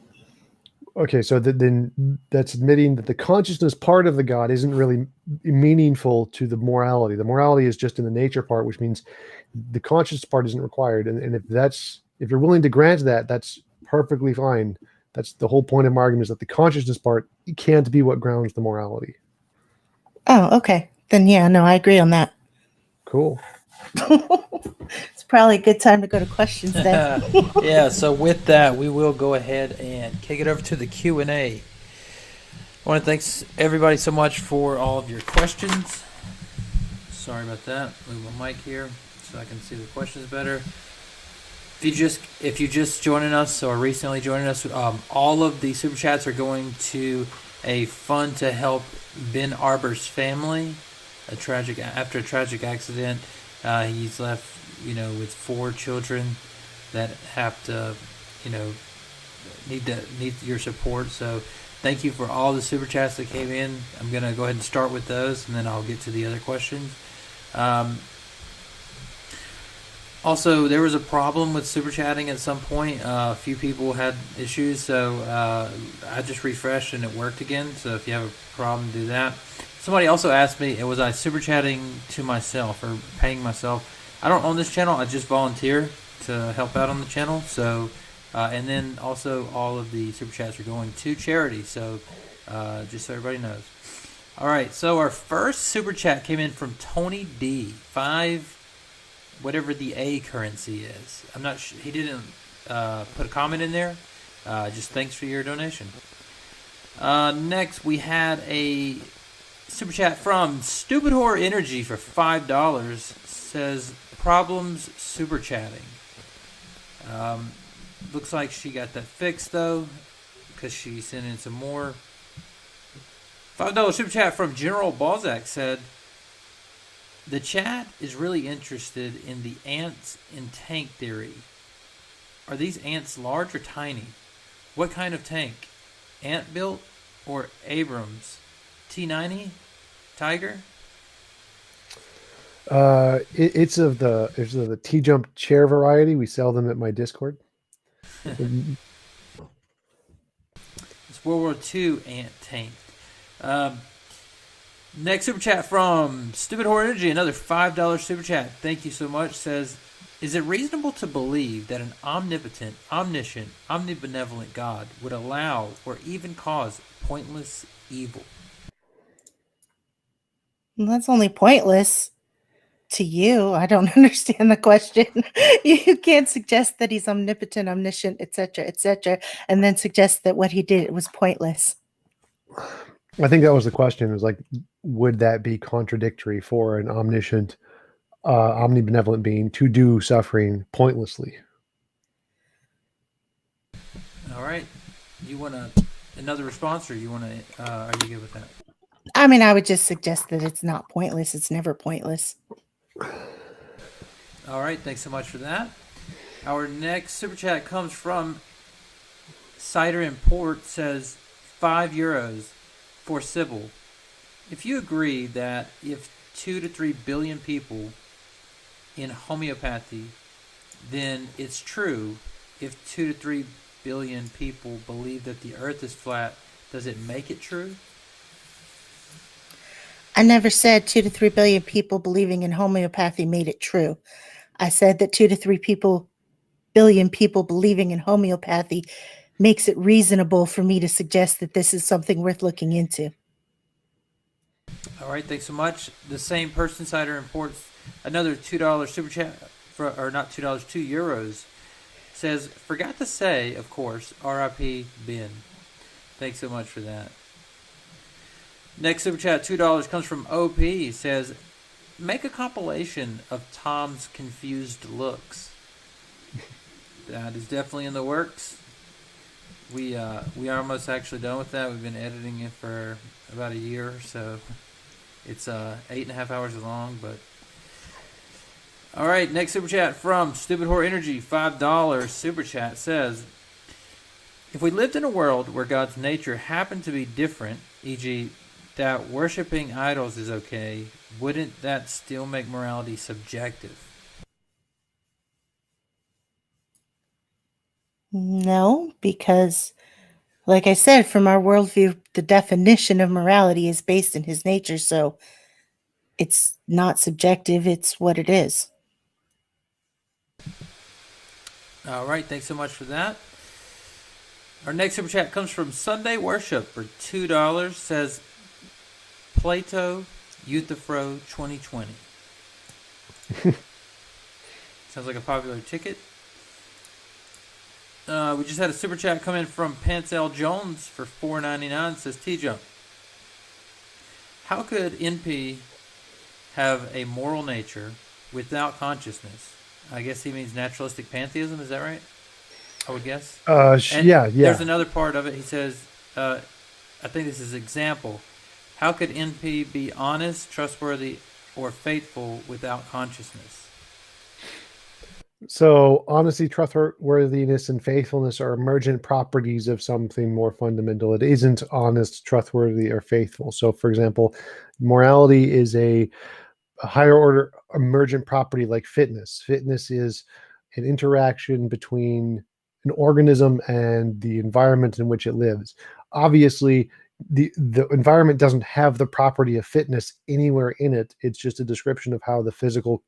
Okay, so then that's admitting that the consciousness part of the God isn't really meaningful to the morality. The morality is just in the nature part, which means the conscious part isn't required. And if you're willing to grant that, that's perfectly fine. That's the whole point of my argument, is that the consciousness part can't be what grounds the morality. Oh, okay. Then yeah, no, I agree on that. Cool. It's probably a good time to go to questions then. Yeah, so with that, we will go ahead and kick it over to the Q&A. I want to thank everybody so much for all of your questions. Sorry about that. Move my mic here so I can see the questions better. If you just joining us or recently joining us, all of the super chats are going to a fund to help Ben Arbor's family. After a tragic accident, he's left, with 4 children that have to, need your support. So thank you for all the super chats that came in. I'm gonna go ahead and start with those, and then I'll get to the other questions. Also, there was a problem with super chatting at some point. A few people had issues, so I just refreshed and it worked again. So if you have a problem, do that. Somebody also asked me, was I super chatting to myself or paying myself? I don't own this channel. I just volunteer to help out on the channel. So, and then also all of the super chats are going to charity. So, just so everybody knows. All right. So our first super chat came in from Tony D. 5. Whatever the A currency is. I'm not sure. He didn't put a comment in there. Just thanks for your donation. Next, we had a super chat from Stupid Horror Energy for $5. Says, problems super chatting. Looks like she got that fixed, though, because she sent in some more. $5 super chat from General Balzac said, the chat is really interested in the ants in tank theory. Are these ants large or tiny? What kind of tank? Ant built or Abrams? T90? Tiger? It's of the TJump chair variety. We sell them at my Discord. It's World War II ant tank. Next super chat from Stupid Horror Energy, another $5 super chat. Thank you so much. Says, is it reasonable to believe that an omnipotent, omniscient, omnibenevolent God would allow or even cause pointless evil? Well, that's only pointless to you. I don't understand the question. You can't suggest that he's omnipotent, omniscient, etc., and then suggest that what he did was pointless. I think that was the question. Is like, would that be contradictory for an omniscient, omnibenevolent being to do suffering pointlessly? All right. You want another response, or you want to? Are you good with that? I mean, I would just suggest that it's not pointless. It's never pointless. All right. Thanks so much for that. Our next super chat comes from Cider Import. Says €5 for Sybil. If you agree that if 2 to 3 billion people in homeopathy, then it's true. If 2 to 3 billion people believe that the earth is flat, does it make it true? I never said 2 to 3 billion people believing in homeopathy made it true. I said that 2 to 3 billion people believing in homeopathy makes it reasonable for me to suggest that this is something worth looking into. All right, thanks so much. The same person, Cider Imports, another $2 super chat, or not $2, €2, says, forgot to say, of course, RIP Ben. Thanks so much for that. Next super chat, $2, comes from OP. Says, make a compilation of Tom's confused looks. That is definitely in the works. We are almost actually done with that. We've been editing it for about a year, so it's 8.5 hours long. But all right, next super chat from Stupid Horror Energy, $5 super chat says, If we lived in a world where God's nature happened to be different, e.g., that worshiping idols is okay, wouldn't that still make morality subjective? No, because, like I said, from our worldview, the definition of morality is based in his nature. So it's not subjective, it's what it is. All right, thanks so much for that. Our next super chat comes from Sunday Worship for $2. Says Plato Euthyphro 2020. Sounds like a popular ticket. We just had a super chat come in from Pansel Jones for $4.99. Says TJump. How could NP have a moral nature without consciousness? I guess he means naturalistic pantheism. Is that right? I would guess. Yeah. There's another part of it. He says, I think this is example. How could NP be honest, trustworthy, or faithful without consciousness? So honesty, trustworthiness, and faithfulness are emergent properties of something more fundamental. It isn't honest, trustworthy, or faithful. So, for example, morality is a higher order emergent property like fitness. Fitness is an interaction between an organism and the environment in which it lives. Obviously, the environment doesn't have the property of fitness anywhere in it. It's just a description of how the physical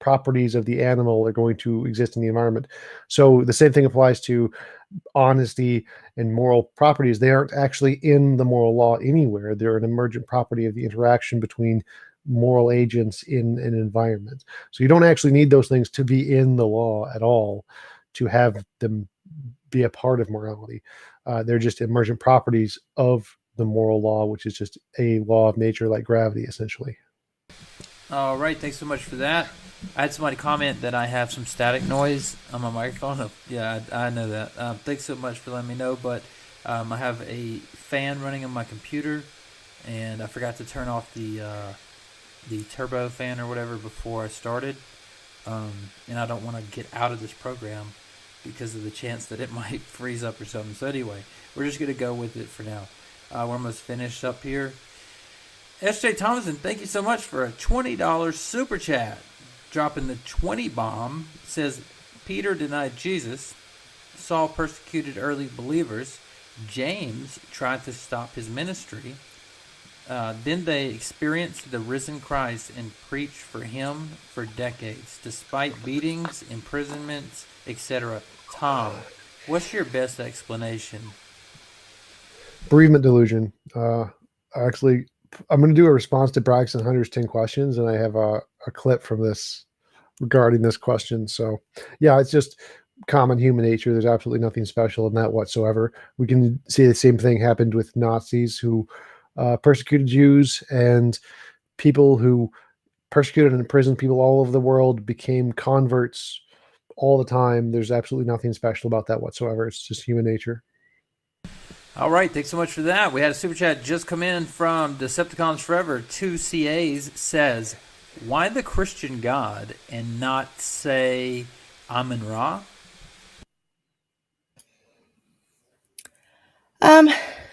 properties of the animal are going to exist in the environment. So the same thing applies to honesty and moral properties. They aren't actually in the moral law anywhere. They're an emergent property of the interaction between moral agents in an environment. So you don't actually need those things to be in the law at all to have them be a part of morality. They're just emergent properties of the moral law, which is just a law of nature like gravity, essentially. All right, thanks so much for that. I had somebody comment that I have some static noise on my microphone. Yeah, I know that. Thanks so much for letting me know, but I have a fan running on my computer, and I forgot to turn off the turbo fan or whatever before I started, and I don't want to get out of this program because of the chance that it might freeze up or something. So anyway, we're just going to go with it for now. We're almost finished up here. S.J. Thomason, thank you so much for a $20 super chat. Dropping the 20 bomb. Says, Peter denied Jesus. Saul persecuted early believers. James tried to stop his ministry. Then they experienced the risen Christ and preached for him for decades, despite beatings, imprisonments, etc. Tom, what's your best explanation? Bereavement delusion. Actually, I'm going to do a response to Braxton Hunter's 10 questions, and I have a clip from this regarding this question. So, yeah, it's just common human nature. There's absolutely nothing special in that whatsoever. We can see the same thing happened with Nazis who persecuted Jews, and people who persecuted and imprisoned people all over the world became converts all the time. There's absolutely nothing special about that whatsoever. It's just human nature. All right, thanks so much for that. We had a super chat just come in from Decepticons Forever. 2CAs says, why the Christian God and not, say, Amun-Ra?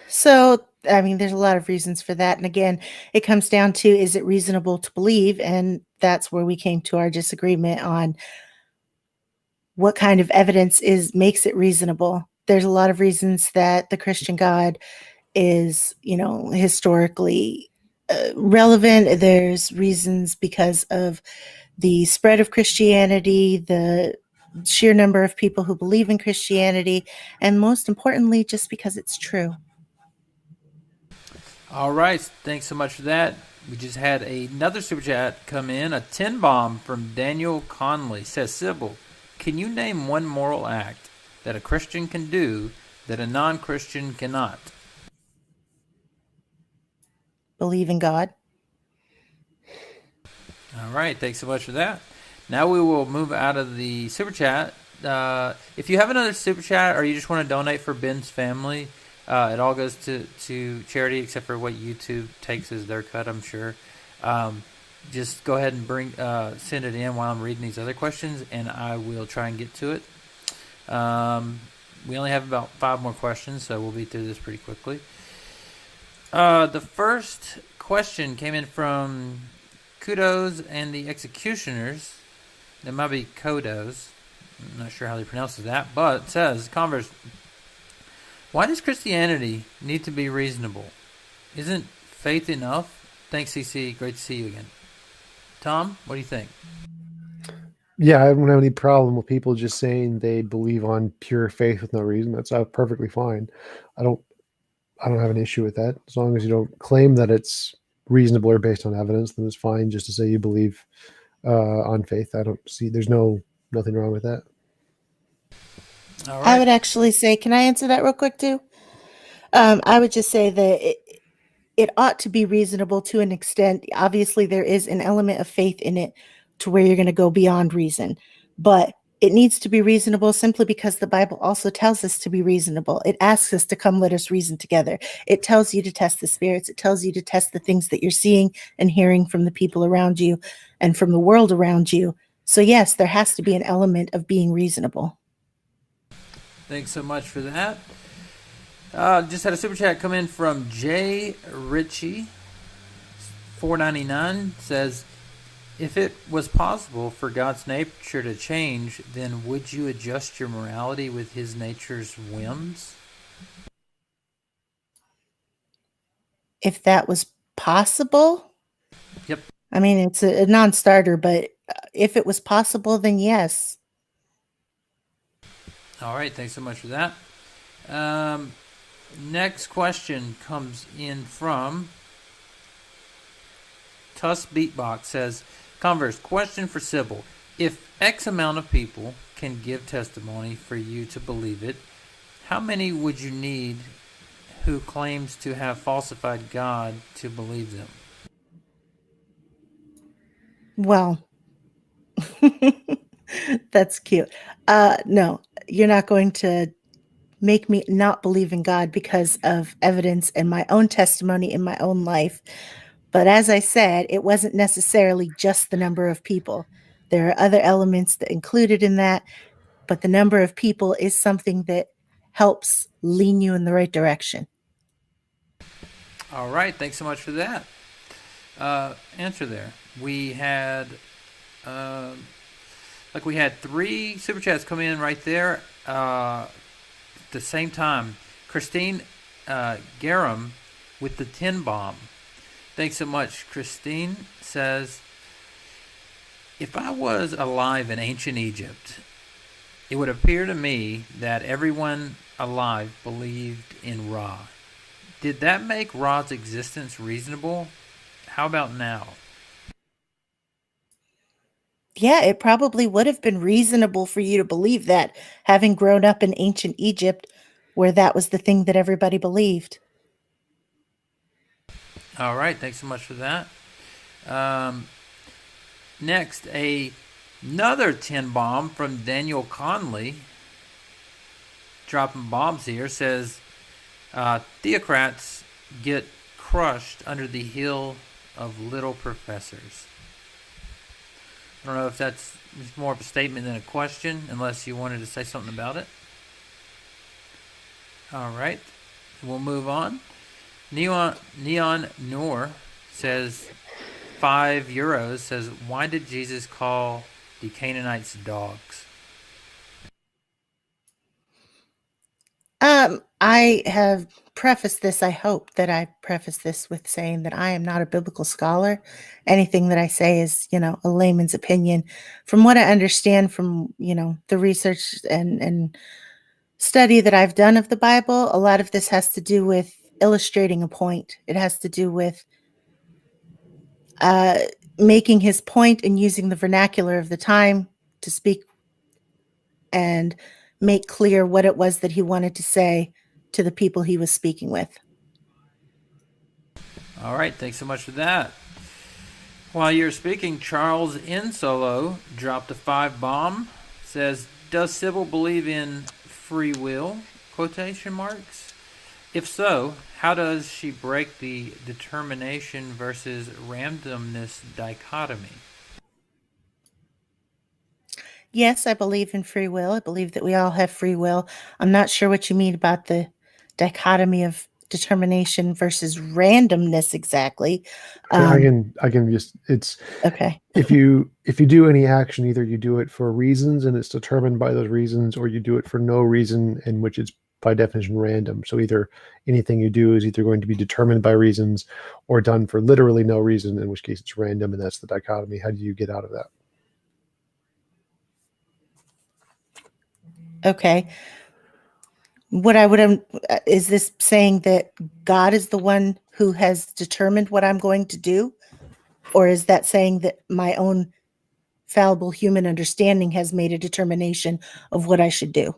So, I mean, there's a lot of reasons for that. And again, it comes down to, is it reasonable to believe? And that's where we came to our disagreement on what kind of evidence makes it reasonable. There's a lot of reasons that the Christian God is, historically relevant. There's reasons because of the spread of Christianity, the sheer number of people who believe in Christianity, and most importantly, just because it's true. All right, thanks so much for that. We just had another super chat come in, a 10 bomb from Daniel Conley. Says, Sybil, can you name one moral act that a Christian can do that a non-Christian cannot? Believe in God. All right, thanks so much for that. Now we will move out of the super chat. If you have another super chat or you just want to donate for Ben's family, it all goes to charity except for what YouTube takes as their cut, I'm sure. Just go ahead and send it in while I'm reading these other questions, and I will try and get to it. We only have about 5 more questions, so we'll be through this pretty quickly. The first question came in from Kudos and the Executioners. It might be Kodos. I'm not sure how they pronounce that, but it says, Converse, why does Christianity need to be reasonable? Isn't faith enough? Thanks, CC. Great to see you again. Tom, what do you think? Yeah, I don't have any problem with people just saying they believe on pure faith with no reason. That's perfectly fine. I don't have an issue with that. As long as you don't claim that it's reasonable or based on evidence, then it's fine just to say you believe on faith. I don't see there's nothing wrong with that. All I right. would actually say, can I answer that real quick too? I would just say that it ought to be reasonable to an extent. Obviously, there is an element of faith in it to where you're going to go beyond reason, but it needs to be reasonable simply because the Bible also tells us to be reasonable. It asks us to come, let us reason together. It tells you to test the spirits. It tells you to test the things that you're seeing and hearing from the people around you and from the world around you. So yes, there has to be an element of being reasonable. Thanks so much for that. Just had a super chat come in from Jay Ritchie, $4.99. Says, if it was possible for God's nature to change, then would you adjust your morality with his nature's whims? If that was possible? Yep. I mean, it's a non-starter, but if it was possible, then yes. All right. Thanks so much for that. Next question comes in from Tuss Beatbox. Says, Converse, question for Sybil. If X amount of people can give testimony for you to believe it, how many would you need who claims to have falsified God to believe them? Well, that's cute. No, you're not going to make me not believe in God because of evidence and my own testimony in my own life. But as I said, it wasn't necessarily just the number of people. There are other elements that included in that, but the number of people is something that helps lean you in the right direction. All right. Thanks so much for that answer there. We had we had 3 super chats come in right there at the same time. Christine Garum with the 10 bomb. Thanks so much. Christine says, if I was alive in ancient Egypt, it would appear to me that everyone alive believed in Ra. Did that make Ra's existence reasonable? How about now? Yeah, it probably would have been reasonable for you to believe that, having grown up in ancient Egypt, where that was the thing that everybody believed. All right, thanks so much for that. Next, another 10 bomb from Daniel Conley, dropping bombs here, says, theocrats get crushed under the heel of little professors. I don't know if that's more of a statement than a question, unless you wanted to say something about it. All right, we'll move on. Neon Noor says, €5 says, why did Jesus call the Canaanites dogs? I have prefaced this. I hope that I prefaced this with saying that I am not a biblical scholar. Anything that I say is, a layman's opinion. From what I understand from, the research and study that I've done of the Bible, a lot of this has to do with illustrating a point. It has to do with making his point and using the vernacular of the time to speak and make clear what it was that he wanted to say to the people he was speaking with. All right, thanks so much for that. While you're speaking, Charles Insolo dropped a 5 bomb. Says, does Sybil believe in free will? Quotation marks. If so, how does she break the determination versus randomness dichotomy? Yes, I believe in free will. I believe that we all have free will. I'm not sure what you mean about the dichotomy of determination versus randomness exactly. I can just it's Okay. if you do any action, either you do it for reasons and it's determined by those reasons, or you do it for no reason, in which it's by definition random. So either anything you do is either going to be determined by reasons or done for literally no reason, in which case it's random, and that's the dichotomy. How do you get out of that? Okay. What I would is this saying that God is the one who has determined what I'm going to do? Or is that saying that my own fallible human understanding has made a determination of what I should do?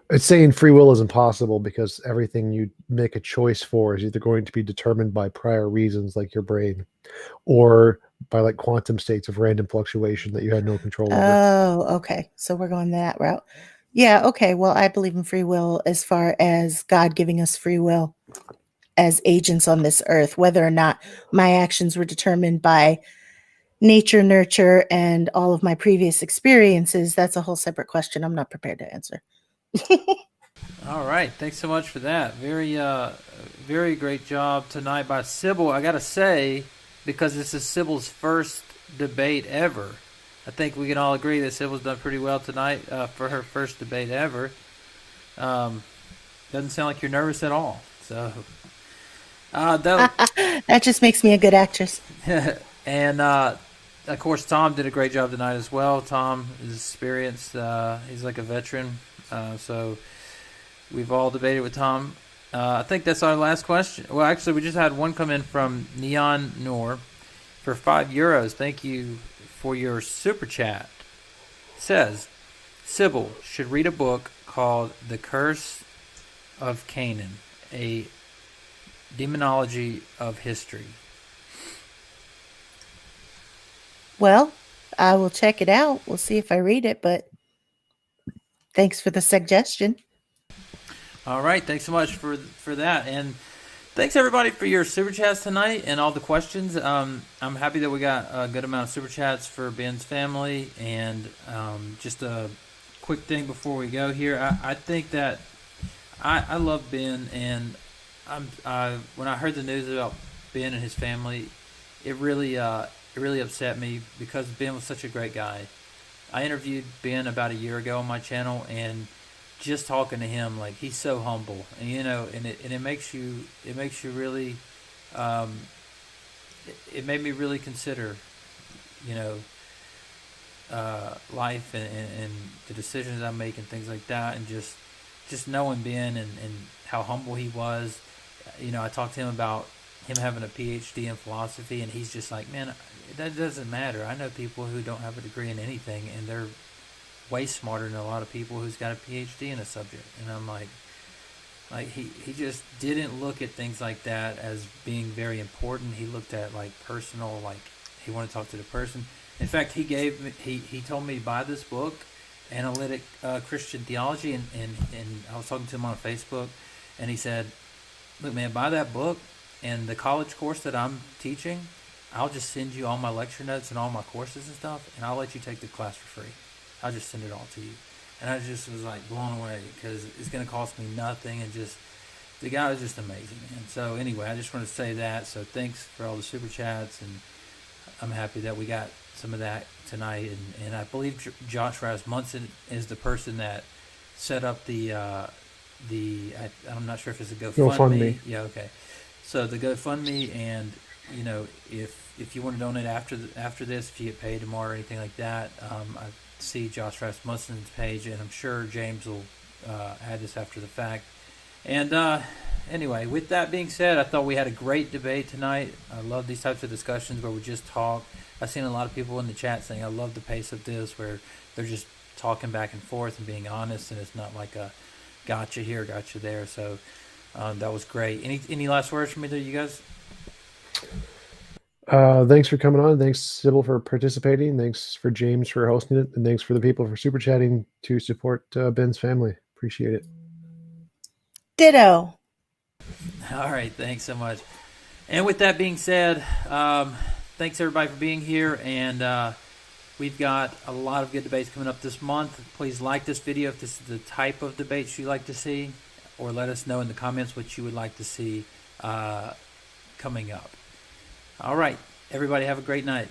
It's saying free will is impossible because everything you make a choice for is either going to be determined by prior reasons like your brain, or by like quantum states of random fluctuation that you had no control over. Oh, okay. So we're going that route. Yeah, okay. Well, I believe in free will as far as God giving us free will as agents on this earth, whether or not my actions were determined by nature, nurture, and all of my previous experiences. That's a whole separate question I'm not prepared to answer. All right, thanks so much for that. Very great job tonight by Sybil. I gotta say, because this is Sybil's first debate ever, I think we can all agree that Sybil's done pretty well tonight for her first debate ever. Doesn't sound like you're nervous at all. So, That just makes me a good actress. and of course, Tom did a great job tonight as well. Tom is experienced. He's like a veteran. So we've all debated with Tom. I think that's our last question. Well, actually, we just had one come in from Neon Noor for €5. Thank you for your super chat. It says, Sybil should read a book called The Curse of Canaan, a demonology of history. Well, I will check it out. We'll see if I read it, but thanks for the suggestion. All right, thanks so much for that, and thanks everybody for your super chats tonight and all the questions. I'm happy that we got a good amount of super chats for Ben's family, and just a quick thing before we go here. I think that I love Ben, and when I heard the news about Ben and his family, it really upset me because Ben was such a great guy. I interviewed Ben about a year ago on my channel, and just talking to him, like, he's so humble, and it makes you really, it made me really consider, you know, life and the decisions I make and things like that, and just knowing Ben and how humble he was. I talked to him about him having a PhD in philosophy, and he's just like, man, that doesn't matter. I know people who don't have a degree in anything, and they're way smarter than a lot of people who's got a PhD in a subject. And I'm like he just didn't look at things like that as being very important. He looked at like personal, like he wanted to talk to the person. In fact, he told me to buy this book, Analytic Christian Theology, and I was talking to him on Facebook, and he said, look, man, buy that book, and the college course that I'm teaching, I'll just send you all my lecture notes and all my courses and stuff, and I'll let you take the class for free. I'll just send it all to you. And I just was like blown away because it's going to cost me nothing, and just the guy was just amazing, man. So anyway, I just want to say that. So thanks for all the super chats, and I'm happy that we got some of that tonight. And I believe Josh Rasmussen is the person that set up I'm not sure if it's a GoFundMe. Yeah, okay. So the GoFundMe, and if you want to donate after this, if you get paid tomorrow or anything like that, I see Josh Rasmussen's page, and I'm sure James will add this after the fact. And anyway, with that being said, I thought we had a great debate tonight. I love these types of discussions where we just talk. I've seen a lot of people in the chat saying, I love the pace of this, where they're just talking back and forth and being honest, and it's not like a gotcha here, gotcha there. So that was great. Any last words from either of you guys? Thanks for coming on. Thanks, Sybil, for participating. Thanks for James for hosting it, and thanks for the people for super chatting to support Ben's family. Appreciate it. Ditto. All right, thanks so much. And with that being said, thanks everybody for being here, and We've got a lot of good debates coming up this month. Please like this video if this is the type of debates you like to see, or let us know in the comments what you would like to see coming up. All right, everybody have a great night.